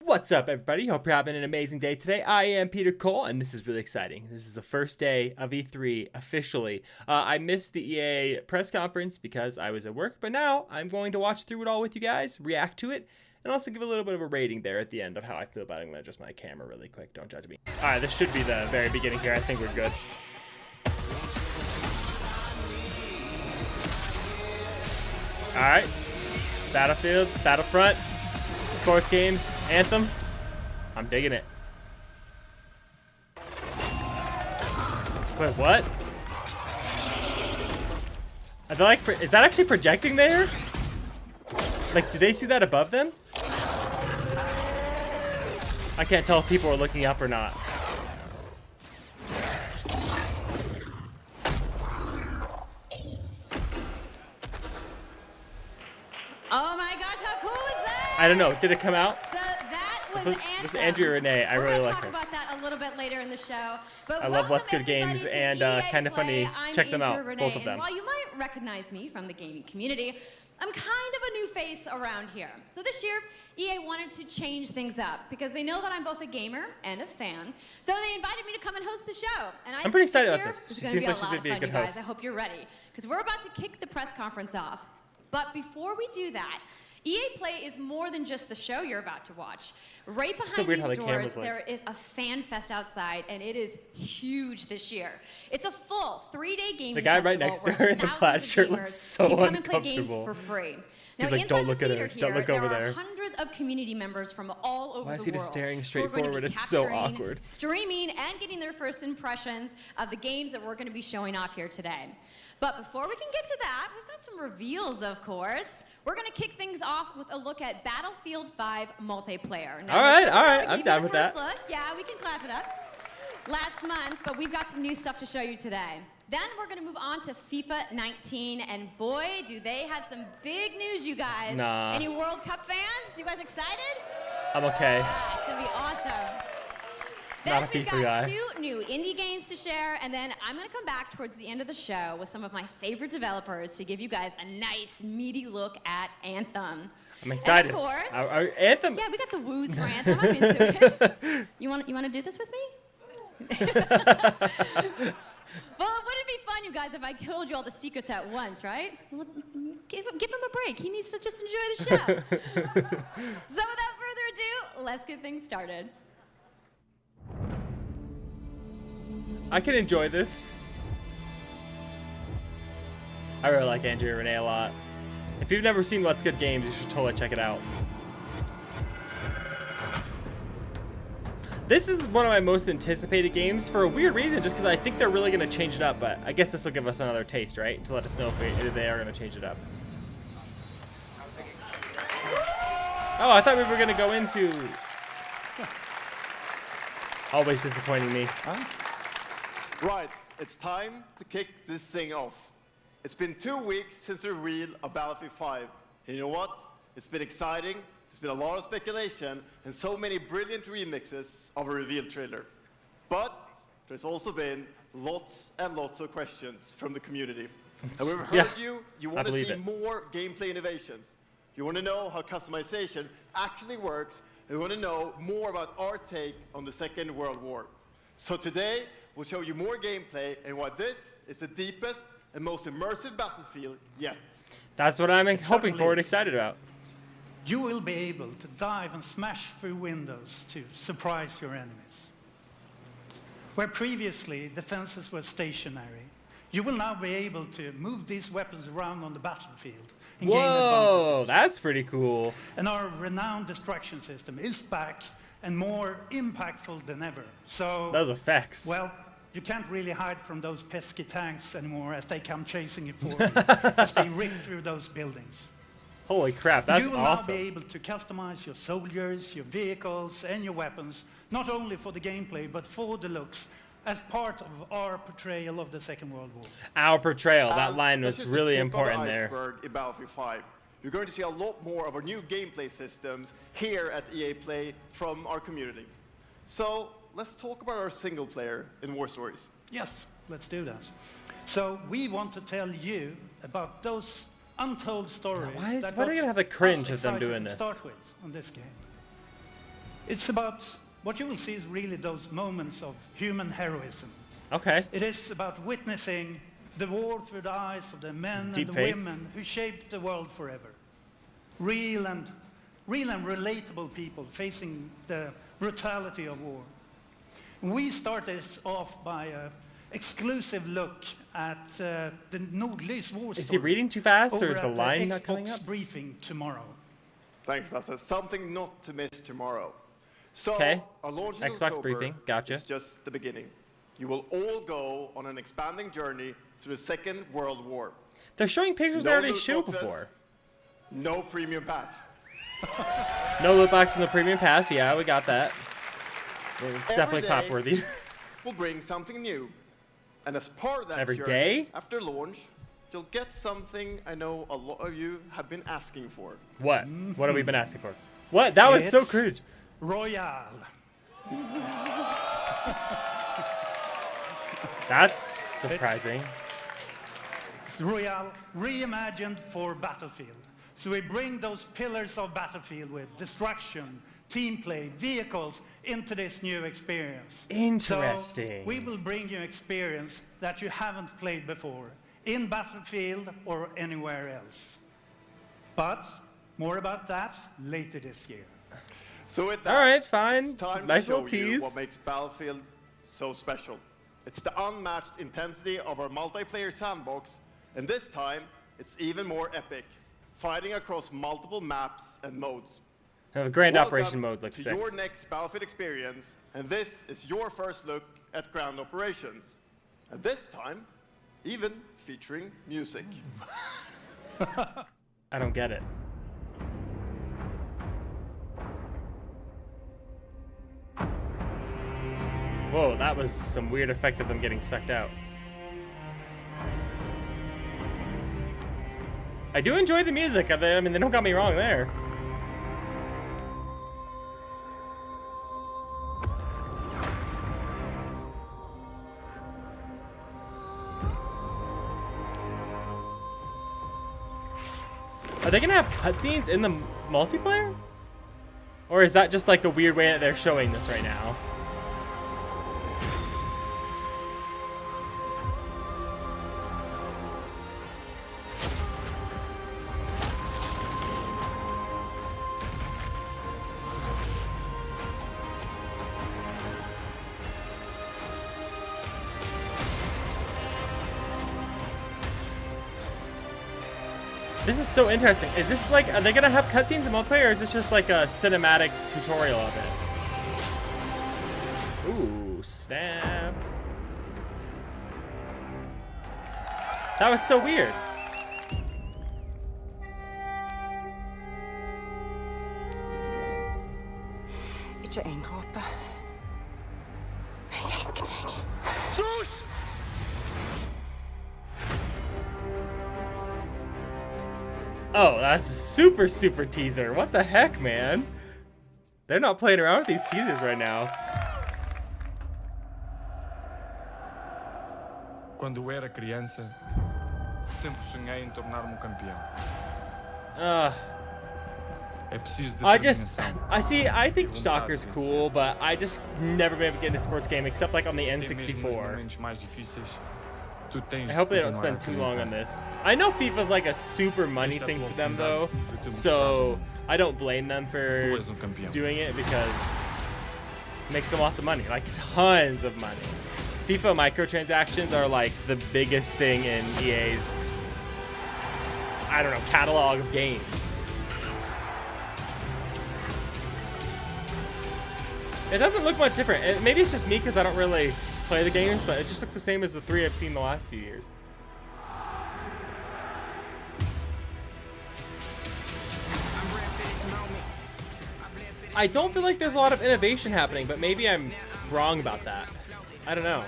What's up, everybody? Hope you're having an amazing day today. I am Peter Cole, and this is really exciting. This is the first day of E3 officially. I missed the EA press conference because I was at work, but now I'm going to watch through it all with you guys, react to it, and also give a little bit of a rating there at the end of how I feel about it. I'm going to adjust my camera really quick. Don't judge me. All right, this should be the very beginning here. I think we're good. All right. Battlefield, Battlefront, sports games, Anthem. I'm digging it. Wait, what? I feel like, is that actually projecting there? Like, do they see that above them? I can't tell if people are looking up or not. Oh my gosh, how cool is that? I don't know. Did it come out? So that was This is Andrew Renee. I really like her. We're going to talk about that a little bit later in the show. But I love What's Good everybody Games to and EA Kinda Play. Funny. I'm Check them Andrew out, Renee, both of them. And while you might recognize me from the gaming community, I'm kind of a new face around here. So this year, EA wanted to change things up because they know that I'm both a gamer and a fan. So they invited me to come and host the show. And I'm pretty excited about year, this. It's She going to be seems a like she's lot gonna of be a fun, good you guys. host. I hope you're ready because we're about to kick the press conference off. But before we do that, EA Play is more than just the show you're about to watch. Right behind weird how these the doors, camera's like- there is a fan fest outside, and it is huge this year. It's a full 3-day gaming The guy festival right next to where her in the thousands plaid of shirt gamers looks so can come and play games uncomfortable. for free. He's Now, like, "Don't inside look the at her. theater Don't here, look over there there." are hundreds of community members from all over Why is the he just world staring who straight are going to be forward? It's so capturing, awkward. streaming, and getting their first impressions of the games that we're going to be showing off here today. But before we can get to that, we've got some reveals, of course. We're going to kick things off with a look at Battlefield 5 multiplayer. Now, All right, let's all go right, give I'm you down the with first that. Look. Yeah, we can clap it up. Last month, but we've got some new stuff to show you today. Then we're going to move on to FIFA 19, and boy, do they have some big news, you guys. Nah. Any World Cup fans? You guys excited? I'm okay. Ah, it's going to be awesome. Not Then a we've FIFA got guy. 2 new indie games to share, and then I'm going to come back towards the end of the show with some of my favorite developers to give you guys a nice, meaty look at Anthem. I'm excited. And of course, Anthem. yeah, we got the woos for Anthem. I'm into it. You want to do this with me? Well, wouldn't it be fun, you guys, if I told you all the secrets at once, right? Well, give him a break. He needs to just enjoy the show. So without further ado, let's get things started. I can enjoy this. I really like Andrea Renee a lot. If you've never seen What's Good Games, you should totally check it out. This is one of my most anticipated games for a weird reason, just because I think they're really going to change it up, but I guess this will give us another taste, right? To let us know if they are going to change it up. Oh, I thought we were going to go into... Always disappointing me. Right, it's time to kick this thing off. It's been 2 weeks since the reveal of Battlefield 5. And you know what? It's been exciting, there's been a lot of speculation, and so many brilliant remixes of a reveal trailer. But there's also been lots and lots of questions from the community. And we've heard you want to see more gameplay innovations. You want to know how customization actually works, and you want to know more about our take on the Second World War. So today, we'll show you more gameplay and why this is the deepest and most immersive battlefield yet. That's what I'm hoping for and excited about. You will be able to dive and smash through windows to surprise your enemies. Where previously defenses were stationary, you will now be able to move these weapons around on the battlefield and gain Whoa, advantages. that's pretty cool. And our renowned destruction system is back and more impactful than ever. So, Those effects. well, you can't really hide from those pesky tanks anymore as they come chasing you for you, as they rip through those buildings. Holy crap, that's You will awesome. now be able to customize your soldiers, your vehicles, and your weapons, not only for the gameplay, but for the looks, as part of our portrayal of the Second World War. Our portrayal, that And line that's was just the really tip of important the there. iceberg in Battlefield 5. You're going to see a lot more of our new gameplay systems here at EA Play from our community. So let's talk about our single player in War Stories. Yes, let's do that. So we want to tell you about those untold stories. Why that are got you gonna have the cringe us of them excited doing to this? Start with on this game. It's about, what you will see is really those moments of human heroism. Okay. It is about witnessing the war through the eyes of the men Deep and the face. women who shaped the world forever. Real and relatable people facing the brutality of war. We started off by an exclusive look at the Nordlys war story. Is he reading too fast, or over is the at line not Xbox coming up? briefing tomorrow. Thanks, Lasse. Something not to miss tomorrow. So, Okay. our launch in Xbox October briefing, gotcha. is just the beginning. You will all go on an expanding journey through the Second World War. They're showing pictures they No already loot showed boxes. before. No premium pass. No loot box in the premium pass. Yeah, we got that. It's Every definitely day- clap worthy. We'll bring something new. And as part of that Every journey, day? after launch, you'll get something I know a lot of you have been asking for. What? What have we been asking for? What? That was so It's cringe. Royale. That's surprising. It's Royale reimagined for Battlefield. So we bring those pillars of Battlefield with destruction, team play, vehicles into this new experience. Interesting. So we will bring you experience that you haven't played before in Battlefield or anywhere else. But more about that later this year. So with that, All right, fine. it's time Nice to show little you tease. what makes Battlefield so special. It's the unmatched intensity of our multiplayer sandbox, and this time, it's even more epic, fighting across multiple maps and modes. The grand Welcome operation mode looks to sick. your next Battlefield experience, and this is your first look at ground operations. And this time, even featuring music. I don't get it. Whoa, that was some weird effect of them getting sucked out. I do enjoy the music. I mean, they don't got me wrong there. Are they gonna have cutscenes in the multiplayer? Or is that just like a weird way that they're showing this right now? This is so interesting. Is this like, are they gonna have cutscenes in multiplayer, or is this just like a cinematic tutorial of it? Ooh, snap. That was so weird. Ikke en dråpe. Jeg elsker deg. Oh, that's a super, super teaser. What the heck, man? They're not playing around with these teasers right now. Quando eu era criança, sempre sonhei em tornar-me campeão. É preciso determinação. I think Stalker's cool, but I just never been able to get into a sports game except like on the Até mesmo nos N64. momentos mais difíceis, tu tens I hope de they don't continuar spend a too long on acreditar. this. I know FIFA's like a super money thing for them though, so I don't blame them for Tu és campeão. doing it because it makes them lots of money, like tons of money. FIFA microtransactions are like the biggest thing in EA's, I don't know, catalog of games. It doesn't look much different. Maybe it's just me because I don't really play the games, but it just looks the same as the 3 I've seen the last few years. I don't feel like there's a lot of innovation happening, but maybe I'm wrong about that. I don't know.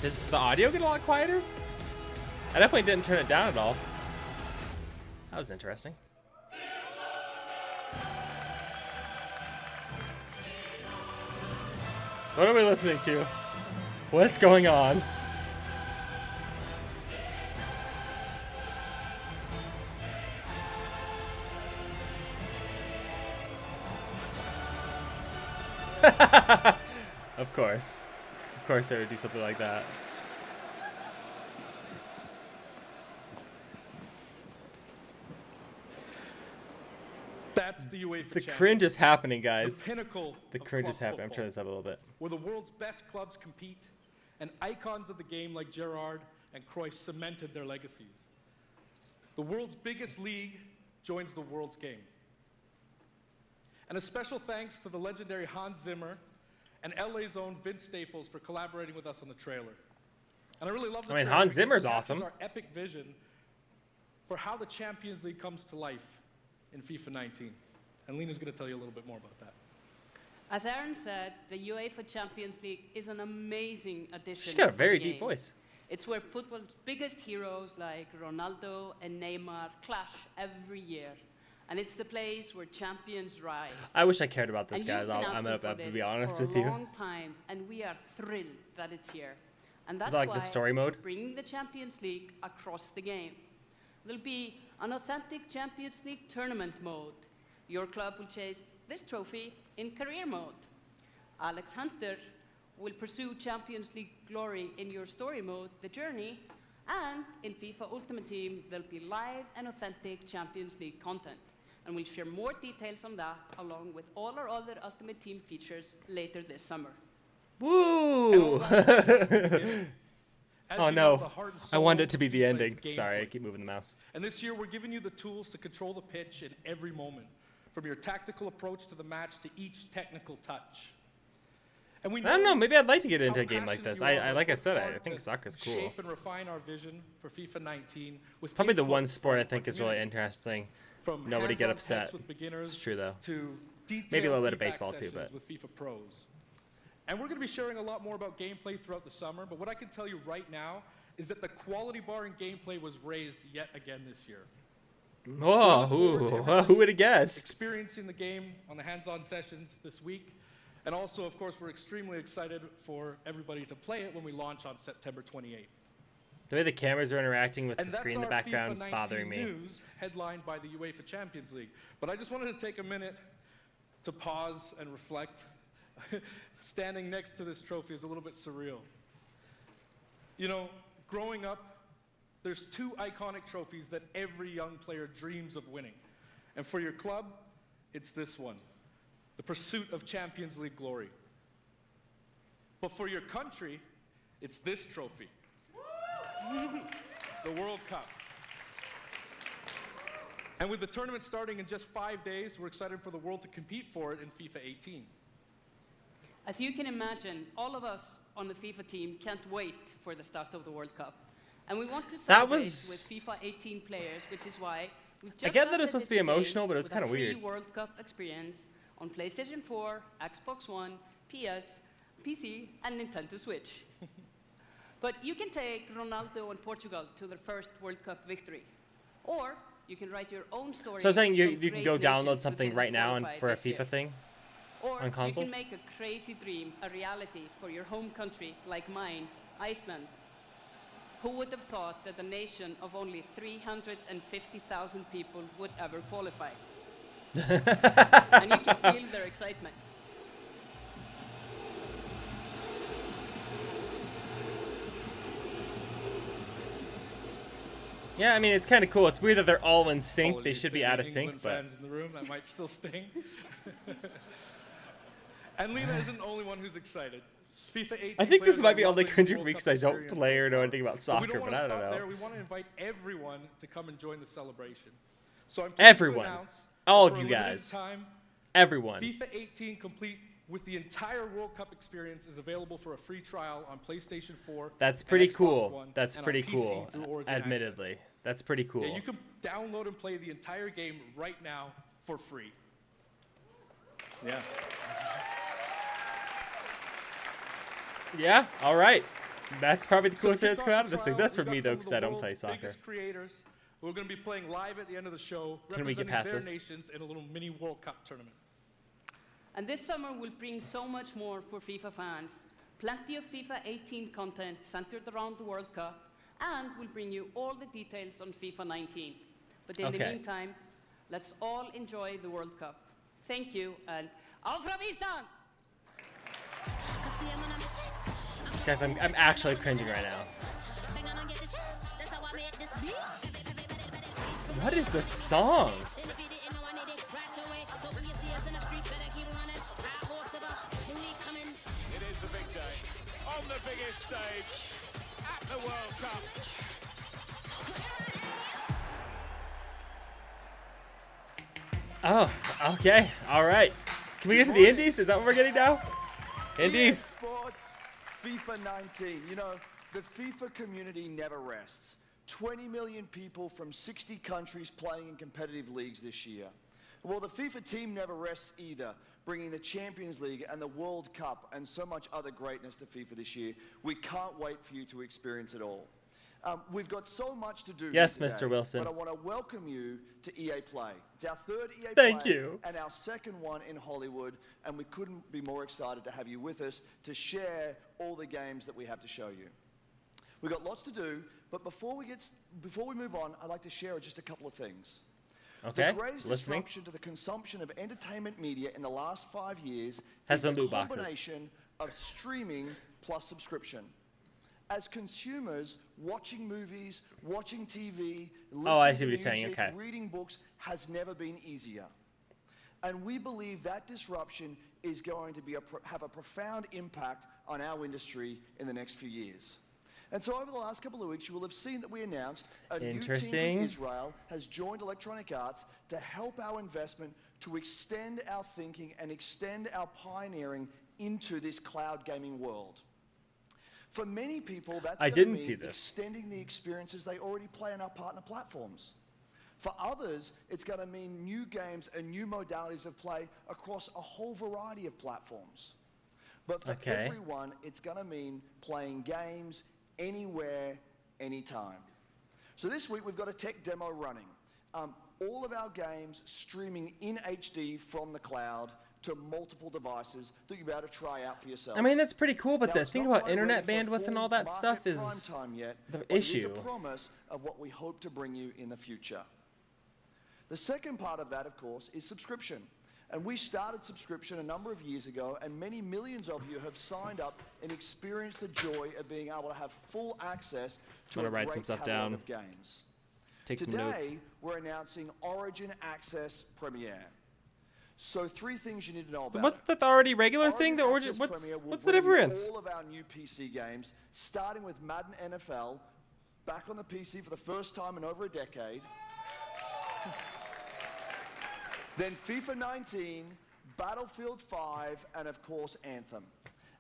Did the audio get a lot quieter? I definitely didn't turn it down at all. That was interesting. What are we listening to? What's going on? Of course. Of course they would do something like that. That's the UEFA The Champions cringe is happening, League, guys. the pinnacle The of cringe club is happening. I'm football, turning this up a little bit. where the world's best clubs compete, and icons of the game like Gerrard and Cruyff cemented their legacies. The world's biggest league joins the world's game. And a special thanks to the legendary Hans Zimmer and LA's own Vince Staples for collaborating with us on the trailer. And I really love the trailer Hans because Zimmer's it captures awesome. our epic vision for how the Champions League comes to life in FIFA 19. And Lena's going to tell you a little bit more about that. As Aaron said, the UEFA Champions League is an amazing addition. She's got a for very the deep game. voice. It's where football's biggest heroes like Ronaldo and Neymar clash every year. And it's the place where champions rise. I wish I cared about this, And guys. you've been I'm asking gonna for have to this be honest for with a you. long time, and we are thrilled that it's here. And that's that like why the story mode? we're bringing the Champions League across the game. There'll be an authentic Champions League tournament mode. Your club will chase this trophy in career mode. Alex Hunter will pursue Champions League glory in your story mode, The Journey, and in FIFA Ultimate Team, there'll be live and authentic Champions League content. And we'll share more details on that, along with all our other Ultimate Team features later this summer. Woo! As Oh you know, no. the heart and I soul wanted it of to be the FIFA ending. is Sorry, I gameplay. keep moving the mouse. And this year, we're giving you the tools to control the pitch in every moment, from your tactical approach to the match to each technical touch. And we I don't know. Maybe I'd like to get into how a game like passionate this. you I are like I about said, the I part think to soccer's cool. Shape and refine our vision for FIFA 19 with Probably the input one sport I from think our is really community. interesting. From Nobody get hands-on upset. tests with beginners It's true though. to Maybe a little detailed bit of feedback baseball too, sessions but with FIFA pros. And we're going to be sharing a lot more about gameplay throughout the summer, but what I can tell you right now is that the quality bar in gameplay was raised yet again this year. Oh, look forward to ooh, everybody who would have guessed? Experiencing the game on the hands-on sessions this week. And also, of course, we're extremely excited for everybody to play it when we launch on September 28th. The way the cameras are interacting with And the that's screen in the our background FIFA is bothering 19 me. news headlined by the UEFA Champions League. But I just wanted to take a minute to pause and reflect. Standing next to this trophy is a little bit surreal. You know, growing up, there's two iconic trophies that every young player dreams of winning. And for your club, it's this one, the pursuit of Champions League glory. But for your country, it's this trophy, the World Cup. And with the tournament starting in just 5 days, we're excited for the world to compete for it in FIFA 18. As you can imagine, all of us on the FIFA team can't wait for the start of the World Cup. And we want to That celebrate was- with FIFA 18 players, which is why we've just I get that it's updated supposed to be the game emotional, but it was with a kinda free weird. World Cup experience on PlayStation 4, Xbox One, PS, PC, and Nintendo Switch. But you can take Ronaldo and Portugal to their first World Cup victory. Or you can write your own story. So I was saying with you, some you can great go download nations who something didn't right now and qualify for a this year. FIFA thing. Or on consoles? you can make a crazy dream a reality for your home country like mine, Iceland. Who would have thought that a nation of only 350,000 people would ever qualify? And you can feel their excitement. Yeah, I mean it's kind of cool. It's weird that they're all in sync. They Apologies should to be any out of sync, England but fans in the room, that might still sting. And Lena isn't the only one who's excited. FIFA 18 I think this players might are be all the loving cringy World for me because Cup I don't experience play so or know far. anything about But we soccer, don't but wanna I don't stop know. there. We want to invite everyone to come and join the celebration. So I'm pleased Everyone. to announce All that of for a you limited guys. Time, Everyone. FIFA 18 complete with the entire World Cup experience is available for a free trial on PlayStation 4. That's and pretty Xbox cool. One, That's and on pretty PC cool. through Origin Access. Admittedly, that's pretty cool. Yeah, you can download and play the entire game right now for free. Yeah. Yeah. All right. That's probably the So to coolest thing kick that's come off out of the this thing. trial, That's for we've me got though, some of because the I don't play world's soccer. biggest creators who are going to be playing live at the end of the show, Can we get representing past their this? nations in a little mini World Cup tournament. And this summer will bring so much more for FIFA fans. Plenty of FIFA 18 content centered around the World Cup, and we'll bring you all the details on FIFA 19. But in the Okay. meantime, let's all enjoy the World Cup. Thank you, and auf Ravistan! Guys, I'm actually cringing right now. What is this song? It is the big day on the biggest stage at the World Cup. Oh, okay. All right. Can we get to the Indies? Is that what we're getting now? Indies. Sports, FIFA 19. You know, the FIFA community never rests. 20 million people from 60 countries playing in competitive leagues this year. Well, the FIFA team never rests either, bringing the Champions League and the World Cup and so much other greatness to FIFA this year. We can't wait for you to experience it all. We've got so much to do. Yes, today, Mr. Wilson. But I want to welcome you to EA Play. It's our third EA Thank Play you. and our second one in Hollywood, and we couldn't be more excited to have you with us to share all the games that we have to show you. We've got lots to do, but before we move on, I'd like to share just a couple of things. Okay, The greatest listening. disruption to the consumption of entertainment media in the last 5 years Has is been the loot boxes. combination of streaming plus subscription. As consumers, watching movies, watching TV, listening Oh, I see to what he's saying, music, okay. reading books has never been easier. And we believe that disruption is going to have a profound impact on our industry in the next few years. And so over the last couple of weeks, you will have seen that we announced a new team Interesting. from Israel has joined Electronic Arts to help our investment to extend our thinking and extend our pioneering into this cloud gaming world. For many people, that's I gonna didn't mean see this. extending the experiences they already play on our partner platforms. For others, it's going to mean new games and new modalities of play across a whole variety of platforms. But for Okay. everyone, it's going to mean playing games anywhere, anytime. So this week, we've got a tech demo running. All of our games streaming in HD from the cloud to multiple devices that you'll be able to try out for yourself. I mean, that's pretty cool, but Now, the it's thing not about quite internet ready for bandwidth and full all that market stuff prime is time yet, the but it is issue. a promise of what we hope to bring you in the future. The second part of that, of course, is subscription. And we started subscription a number of years ago, and many millions of you have signed up and experienced the joy of being able to have full access to I'm a gonna write great some stuff catalog down. of games. Take some notes. Today, we're announcing Origin Access Premiere. So 3 things you need to know about Wasn't it. that the already regular thing? The Origin origin. Access Premier will What's the bring you difference? all of our new PC games, starting with Madden NFL, back on the PC for the first time in over a decade. Then FIFA 19, Battlefield 5, and of course Anthem.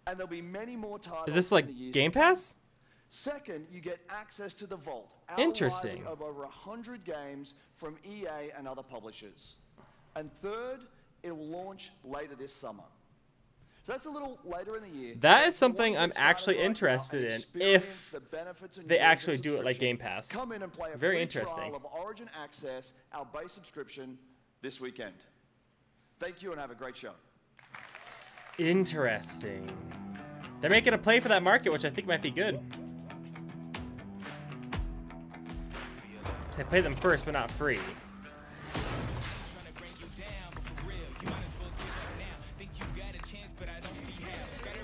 And there'll be many more titles. Is this in like the years Game to come. Pass? Second, you get access to the Vault, our Interesting. library of over 100 games from EA and other publishers. And third, it will launch later this summer. So that's a little later in the year. That But is if you wanna something get I'm started actually right now interested and in experience if the benefits and they joys of actually do it like subscription, Game Pass. Come in and play a Very free interesting. trial of Origin Access, our base subscription, this weekend. Thank you and have a great show. Interesting. They're making a play for that market, which I think might be good. So I play them first, but not free.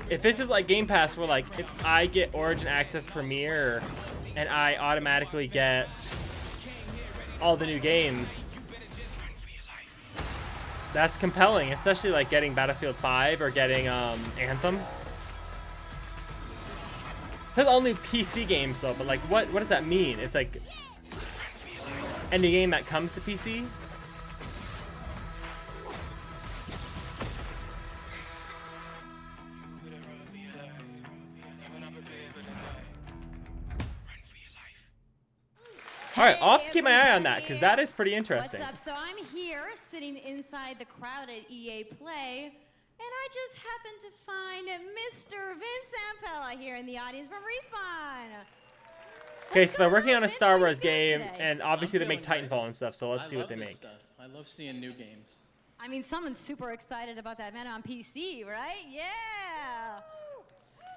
If this is like Game Pass, where like if I get Origin Access Premiere and I automatically get all the new games, that's compelling, especially like getting Battlefield 5 or getting Anthem. It says only PC games though, but like what does that mean? It's like any game that comes to PC? All right, I'll have to keep my eye on that because that is pretty interesting. What's up? So I'm here sitting inside the crowd at EA Play, and I just happened to find Mr. Vince Zampella here in the audience from Respawn. Okay, so they're working on a Vince? Star How you Wars feeling game, today? and obviously they I'm make feeling Titanfall and stuff, so let's see what they I love make. this stuff. I love seeing new games. I mean, someone's super excited about that man on PC, right? Yeah.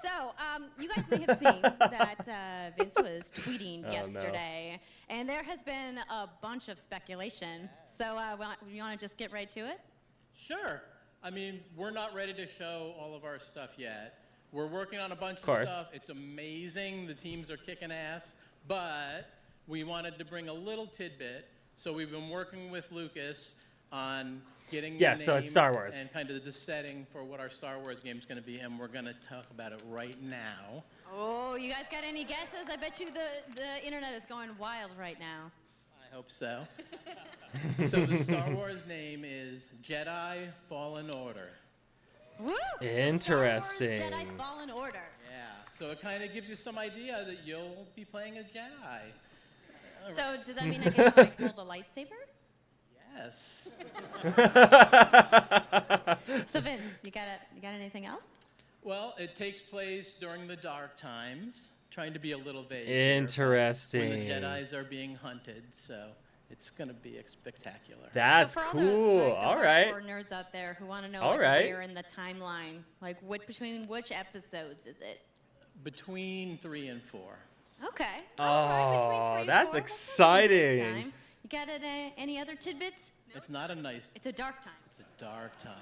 So, you guys may have seen that Vince was tweeting Oh, no. yesterday, and there has been a bunch of speculation. So, you want to just get right to it? Sure. I mean, we're not ready to show all of our stuff yet, We're working on a bunch of course. stuff. It's amazing. The teams are kicking ass. But we wanted to bring a little tidbit. So we've been working with Lucas on getting the Yeah, name so it's Star Wars. and kind of the setting for what our Star Wars game is going to be, and we're going to talk about it right now. Oh, you guys got any guesses? I bet you the internet is going wild right now. I hope so. So the Star Wars name is Jedi Fallen Order. Woo! Interesting. So Star Wars Jedi Fallen Order. Yeah, so it kind of gives you some idea that you'll be playing a Jedi. So does that mean I get to like hold a lightsaber? Yes. So Vince, you got anything else? Well, it takes place during the dark times, trying to be a little vague. Interesting. When the Jedis are being hunted, so it's going to be spectacular. That's so for cool. All All the right. hardcore nerds out there who want to know All like, right. where in the timeline, like between which episodes is it? Between 3 and 4. Okay. Oh, all right, between 3 and that's 4. exciting. Nice time. You got any other tidbits? No? It's not a nice. It's a dark time. It's a dark time.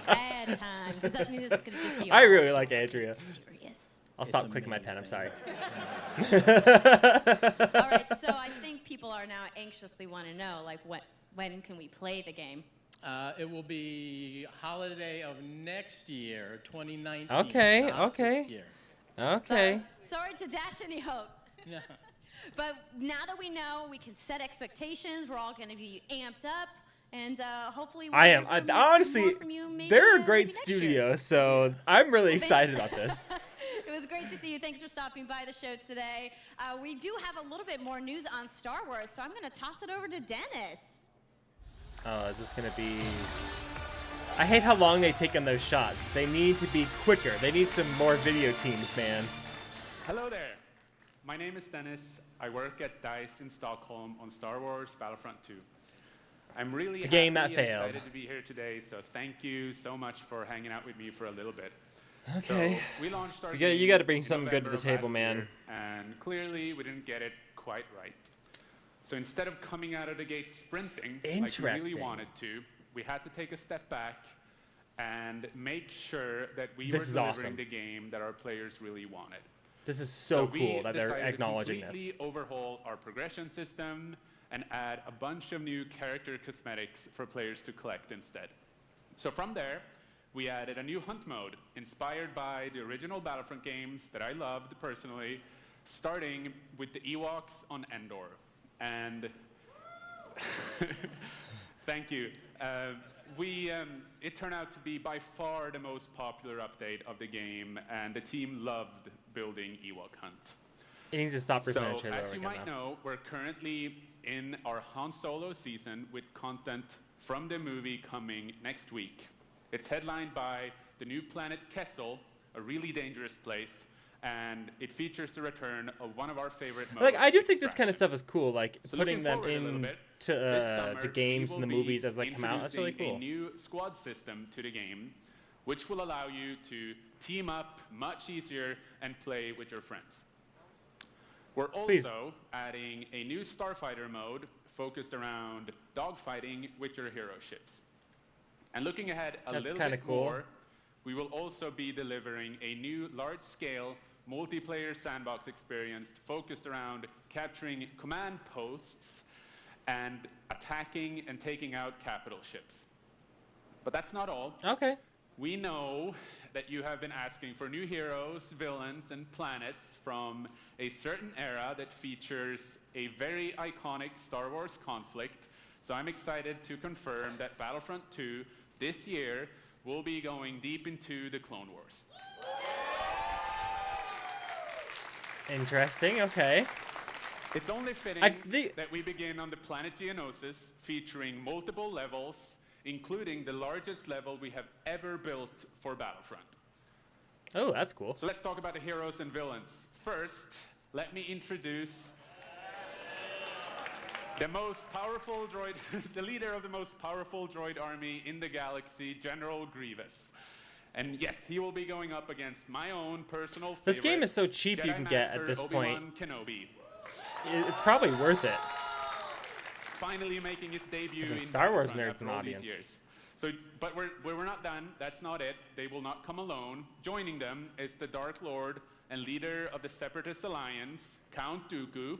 Bad time. Does that mean it's gonna just be? I really like Andrea. Serious. I'll stop clicking my pen. I'm sorry. All right. So I think people are now anxiously want to know, like, when can we play the game? It will be holiday of next year, 2019. Okay, not okay. This year. Okay. Sorry to dash any hopes. No. But now that we know, we can set expectations. We're all going to be amped up, and hopefully, we'll I hear am. from Honestly, more from you maybe, they're a great maybe next year. studio, so I'm really excited about this. It was great to see you. Thanks for stopping by the show today. We do have a little bit more news on Star Wars, so I'm going to toss it over to Dennis. Oh, is this going to be... I hate how long they take on those shots. They need to be quicker. They need some more video teams, man. Hello there. My name is Dennis. I work at DICE in Stockholm on Star Wars Battlefront 2. I'm really The game happy that and failed. excited to be here today, so thank you so much for hanging out with me for a little bit. Okay. So we launched our You got to bring in something good to the November of table, last man. year, and clearly we didn't get it quite right. So instead of coming out of the gate sprinting like we really Interesting. wanted to, we had to take a step back and make sure that we This were is delivering awesome. the game that our players really wanted. This is so we cool that they're decided acknowledging to this. completely overhaul our progression system and add a bunch of new character cosmetics for players to collect instead. So from there, we added a new hunt mode inspired by the original Battlefront games that I loved personally, starting with the Ewoks on Endor. And thank you. It turned out to be by far the most popular update of the game, and the team loved building Ewok Hunt. It needs to stop So, replaying the trailer as over you again, might though. know, we're currently in our Han Solo season with content from the movie coming next week. It's headlined by the new planet Kessel, a really dangerous place, and it features the return of one of our favorite modes. Like, I do think this kind of stuff is cool, like So putting looking them forward a little bit, into this summer, the games we and the will be movies as they come out. That's really introducing cool. a new squad system to the game, which will allow you to team up much easier and play with your friends. We're also adding a new Starfighter mode focused around dogfighting with your hero ships. And looking ahead a That's little kinda bit cool. more, we will also be delivering a new large-scale multiplayer sandbox experience focused around capturing command posts and attacking and taking out capital ships. But that's not all. Okay. We know that you have been asking for new heroes, villains, and planets from a certain era that features a very iconic Star Wars conflict. So I'm excited to confirm that Battlefront 2 this year will be going deep into the Clone Wars. Interesting, okay. It's only fitting that we begin on the planet Geonosis, featuring multiple levels, including the largest level we have ever built for Battlefront. Oh, that's cool. So let's talk about the heroes and villains. First, let me introduce the most powerful droid, the leader of the most powerful droid army in the galaxy, General Grievous. And yes, he will be going up against my own personal favorite, This game is so cheap you Jedi can get at Master this Obi-Wan point. Kenobi. It's probably worth it. Finally making his debut Some in Star Wars Battlefront nerds in after the all these audience. years. So, but we're not done. That's not it. They will not come alone. Joining them is the Dark Lord and leader of the Separatist Alliance, Count Dooku,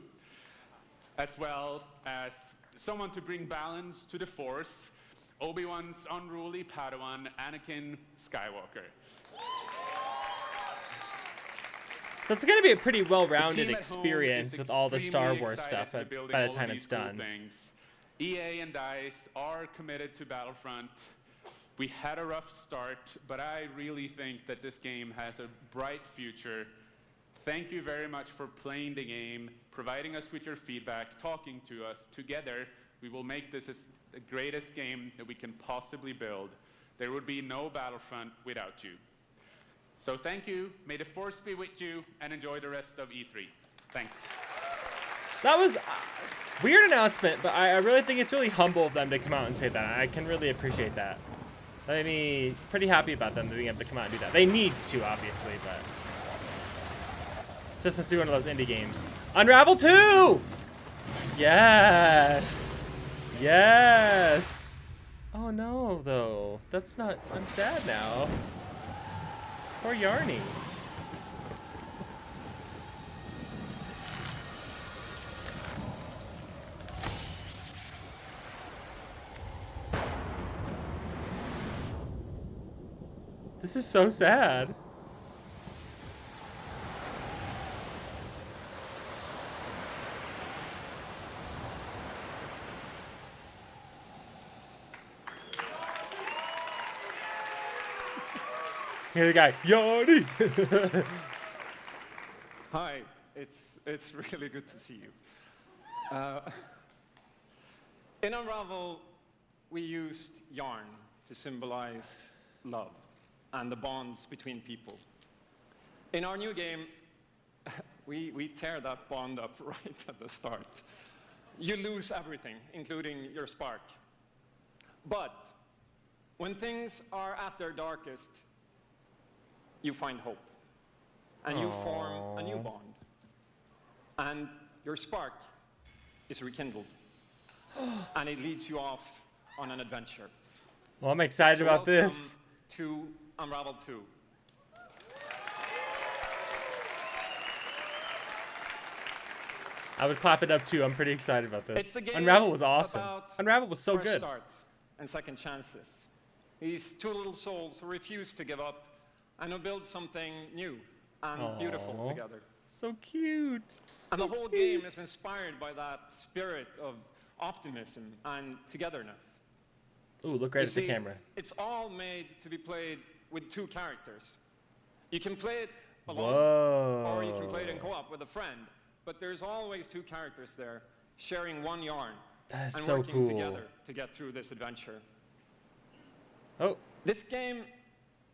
as well as someone to bring balance to the Force, Obi-Wan's unruly Padawan, Anakin Skywalker. So it's going to be a pretty well-rounded The team at home experience is with all the Star extremely Wars excited stuff to be building by all the of time these it's cool done. things. EA and DICE are committed to Battlefront. We had a rough start, but I really think that this game has a bright future. Thank you very much for playing the game, providing us with your feedback, talking to us. Together, we will make this the greatest game that we can possibly build. There would be no Battlefront without you. So thank you, may the Force be with you, and enjoy the rest of E3. Thanks. So that was a weird announcement, but I really think it's really humble of them to come out and say that. I can really appreciate that. I mean, pretty happy about them being able to come out and do that. They need to, obviously, but it's just to do one of those indie games. Unravel 2! Yes! Yes! Oh no, though. That's not... I'm sad now. Poor Yarny. This is so sad. Here's the guy, Yarny. Hi, it's really good to see you. In Unravel, we used yarn to symbolize love and the bonds between people. In our new game, we tear that bond up right at the start. You lose everything, including your spark. But when things are at their darkest, you find hope. And you form a new bond. And your spark is rekindled. And it leads you off on an adventure. Well, I'm excited about welcome this. To Unravel 2. I would clap it up too. I'm pretty excited about this. It's a game Unravel was awesome. about Unravel was so fresh good. starts and second chances. These two little souls who refuse to give up and who build something new and beautiful Aw. together. So cute. And So the whole cute. game is inspired by that spirit of optimism and togetherness. Ooh, look right You at the see, camera. It's all made to be played with two characters. You can play it alone, Whoa. or you can play it in co-op with a friend. But there's always two characters there, sharing one yarn That is and so working cool. together to get through this adventure. Oh. This game,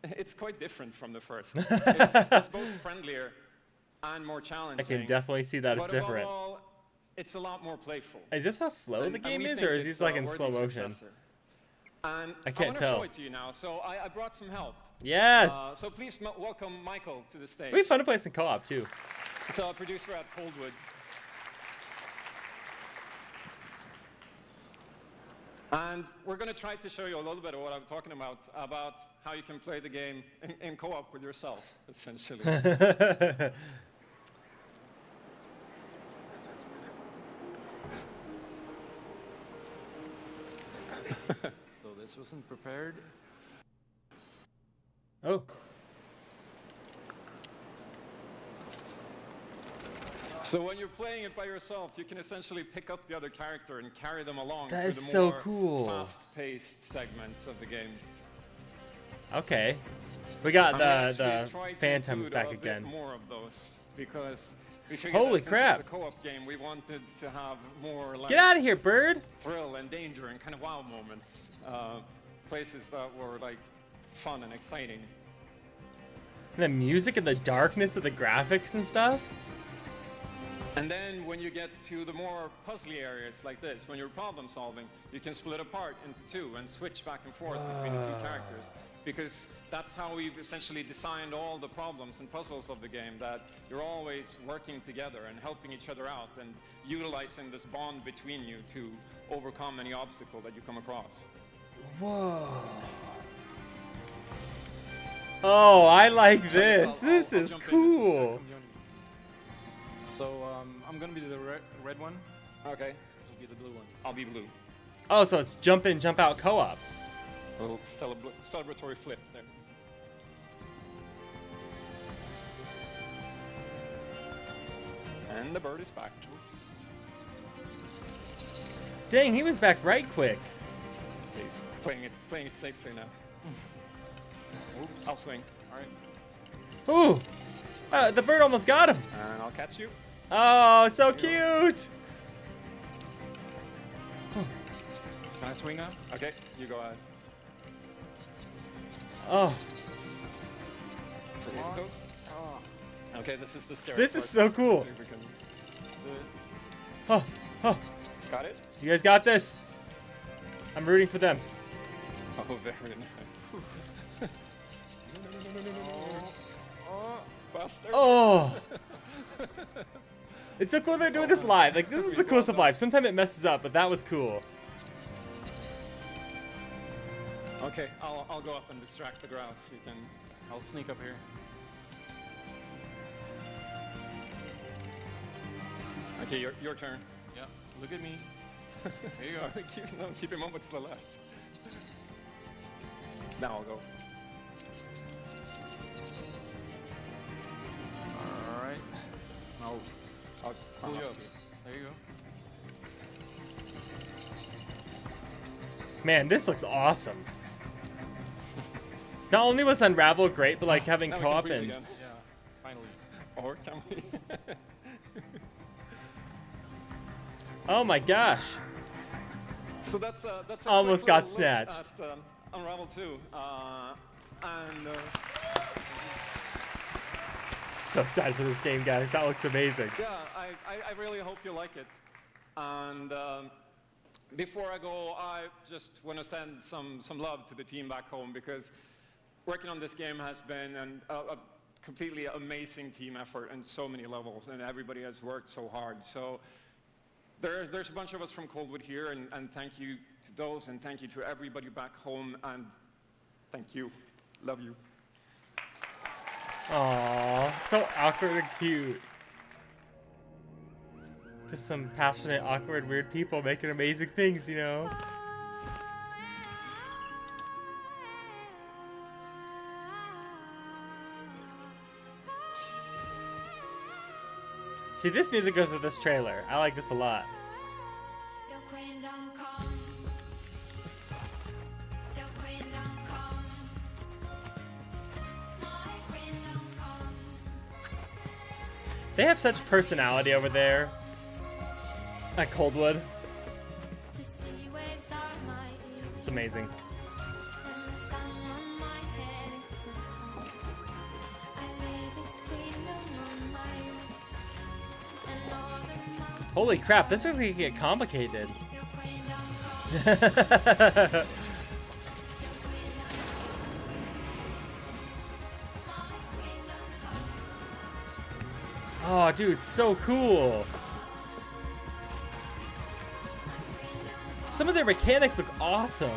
it's quite different from the first. It's both friendlier and more challenging. I can definitely see that it's but above different. all, it's a lot more playful. Is this how slow the game we is, think or is it's this like a in worthy slow motion? successor. And I can't want to tell. show it to you now, so I brought some help. Yes. So please welcome Michael to the stage. It'd be fun to play some co-op too. So a producer at Coldwood. And we're going to try to show you a little bit of what I'm talking about how you can play the game in co-op with yourself, essentially. So this wasn't prepared. Oh. So when you're playing it by yourself, you can essentially pick up the other character and carry them along That through is the so more cool. fast-paced segments of the game. Okay. We got And the actually tried to Phantoms include back a again. bit more of those because we figured Holy that since crap. it's a co-op game, we wanted to have more like Get out of here, bird! thrill and danger and kind of wow moments, places that were like fun and exciting. And the music and the darkness of the graphics and stuff. And then when you get to the more puzzly areas like this, when you're problem solving, you can split apart into two and switch back and forth between the two characters. Because that's how we've essentially designed all the problems and puzzles of the game, that you're always working together and helping each other out and utilizing this bond between you to overcome any obstacle that you come across. Whoa. Oh, I like this. This is cool. So I'm gonna be the red one. Okay. You'll be the blue one. I'll be blue. Oh, so it's jump in, jump out co-op. A little celebratory flip there. And the bird is back. Oops. Dang, he was back right quick. Okay, playing it safely now. Oops. I'll swing. All right. Ooh, the bird almost got him. And I'll catch you. Oh, so cute. Can I swing now? Okay, you go ahead. Oh. Okay, this is the scary This part. is so cool. Let's see if we can do it. Oh, oh. Got it? You guys got this. I'm rooting for them. Oh, very nice. Faster. Oh. It's so cool they're doing this live. Like, this is the coolest of live. Sometimes it messes up, but that was cool. Okay, I'll go up and distract the grouse. You can. I'll sneak up here. Okay, your turn. Yeah. Look at me. There you go. Keep him over to the left. Now I'll go. All right. Now I'll pull you up. there you go. Man, this looks awesome. Not only was Unravel great, but like having Now we co-op can breathe and again. Yeah, finally. Or can we? oh my gosh. So that's a Almost quick got little look snatched. At, Unravel 2, So excited for this game, guys. That looks amazing. yeah, I really hope you like it. And before I go, I just want to send some love to the team back home, because working on this game has been a completely amazing team effort on so many levels, and everybody has worked so hard. So there's a bunch of us from Coldwood here, and thank you to those, and thank you to everybody back home, and thank you. Love you. Aww, so awkward and cute. Just some passionate, awkward, weird people making amazing things, you know? See, this music goes with this trailer. I like this a lot. They have such personality over there at Coldwood. It's amazing. Holy crap, this is gonna get complicated. Oh, dude, so cool. Some of their mechanics look awesome.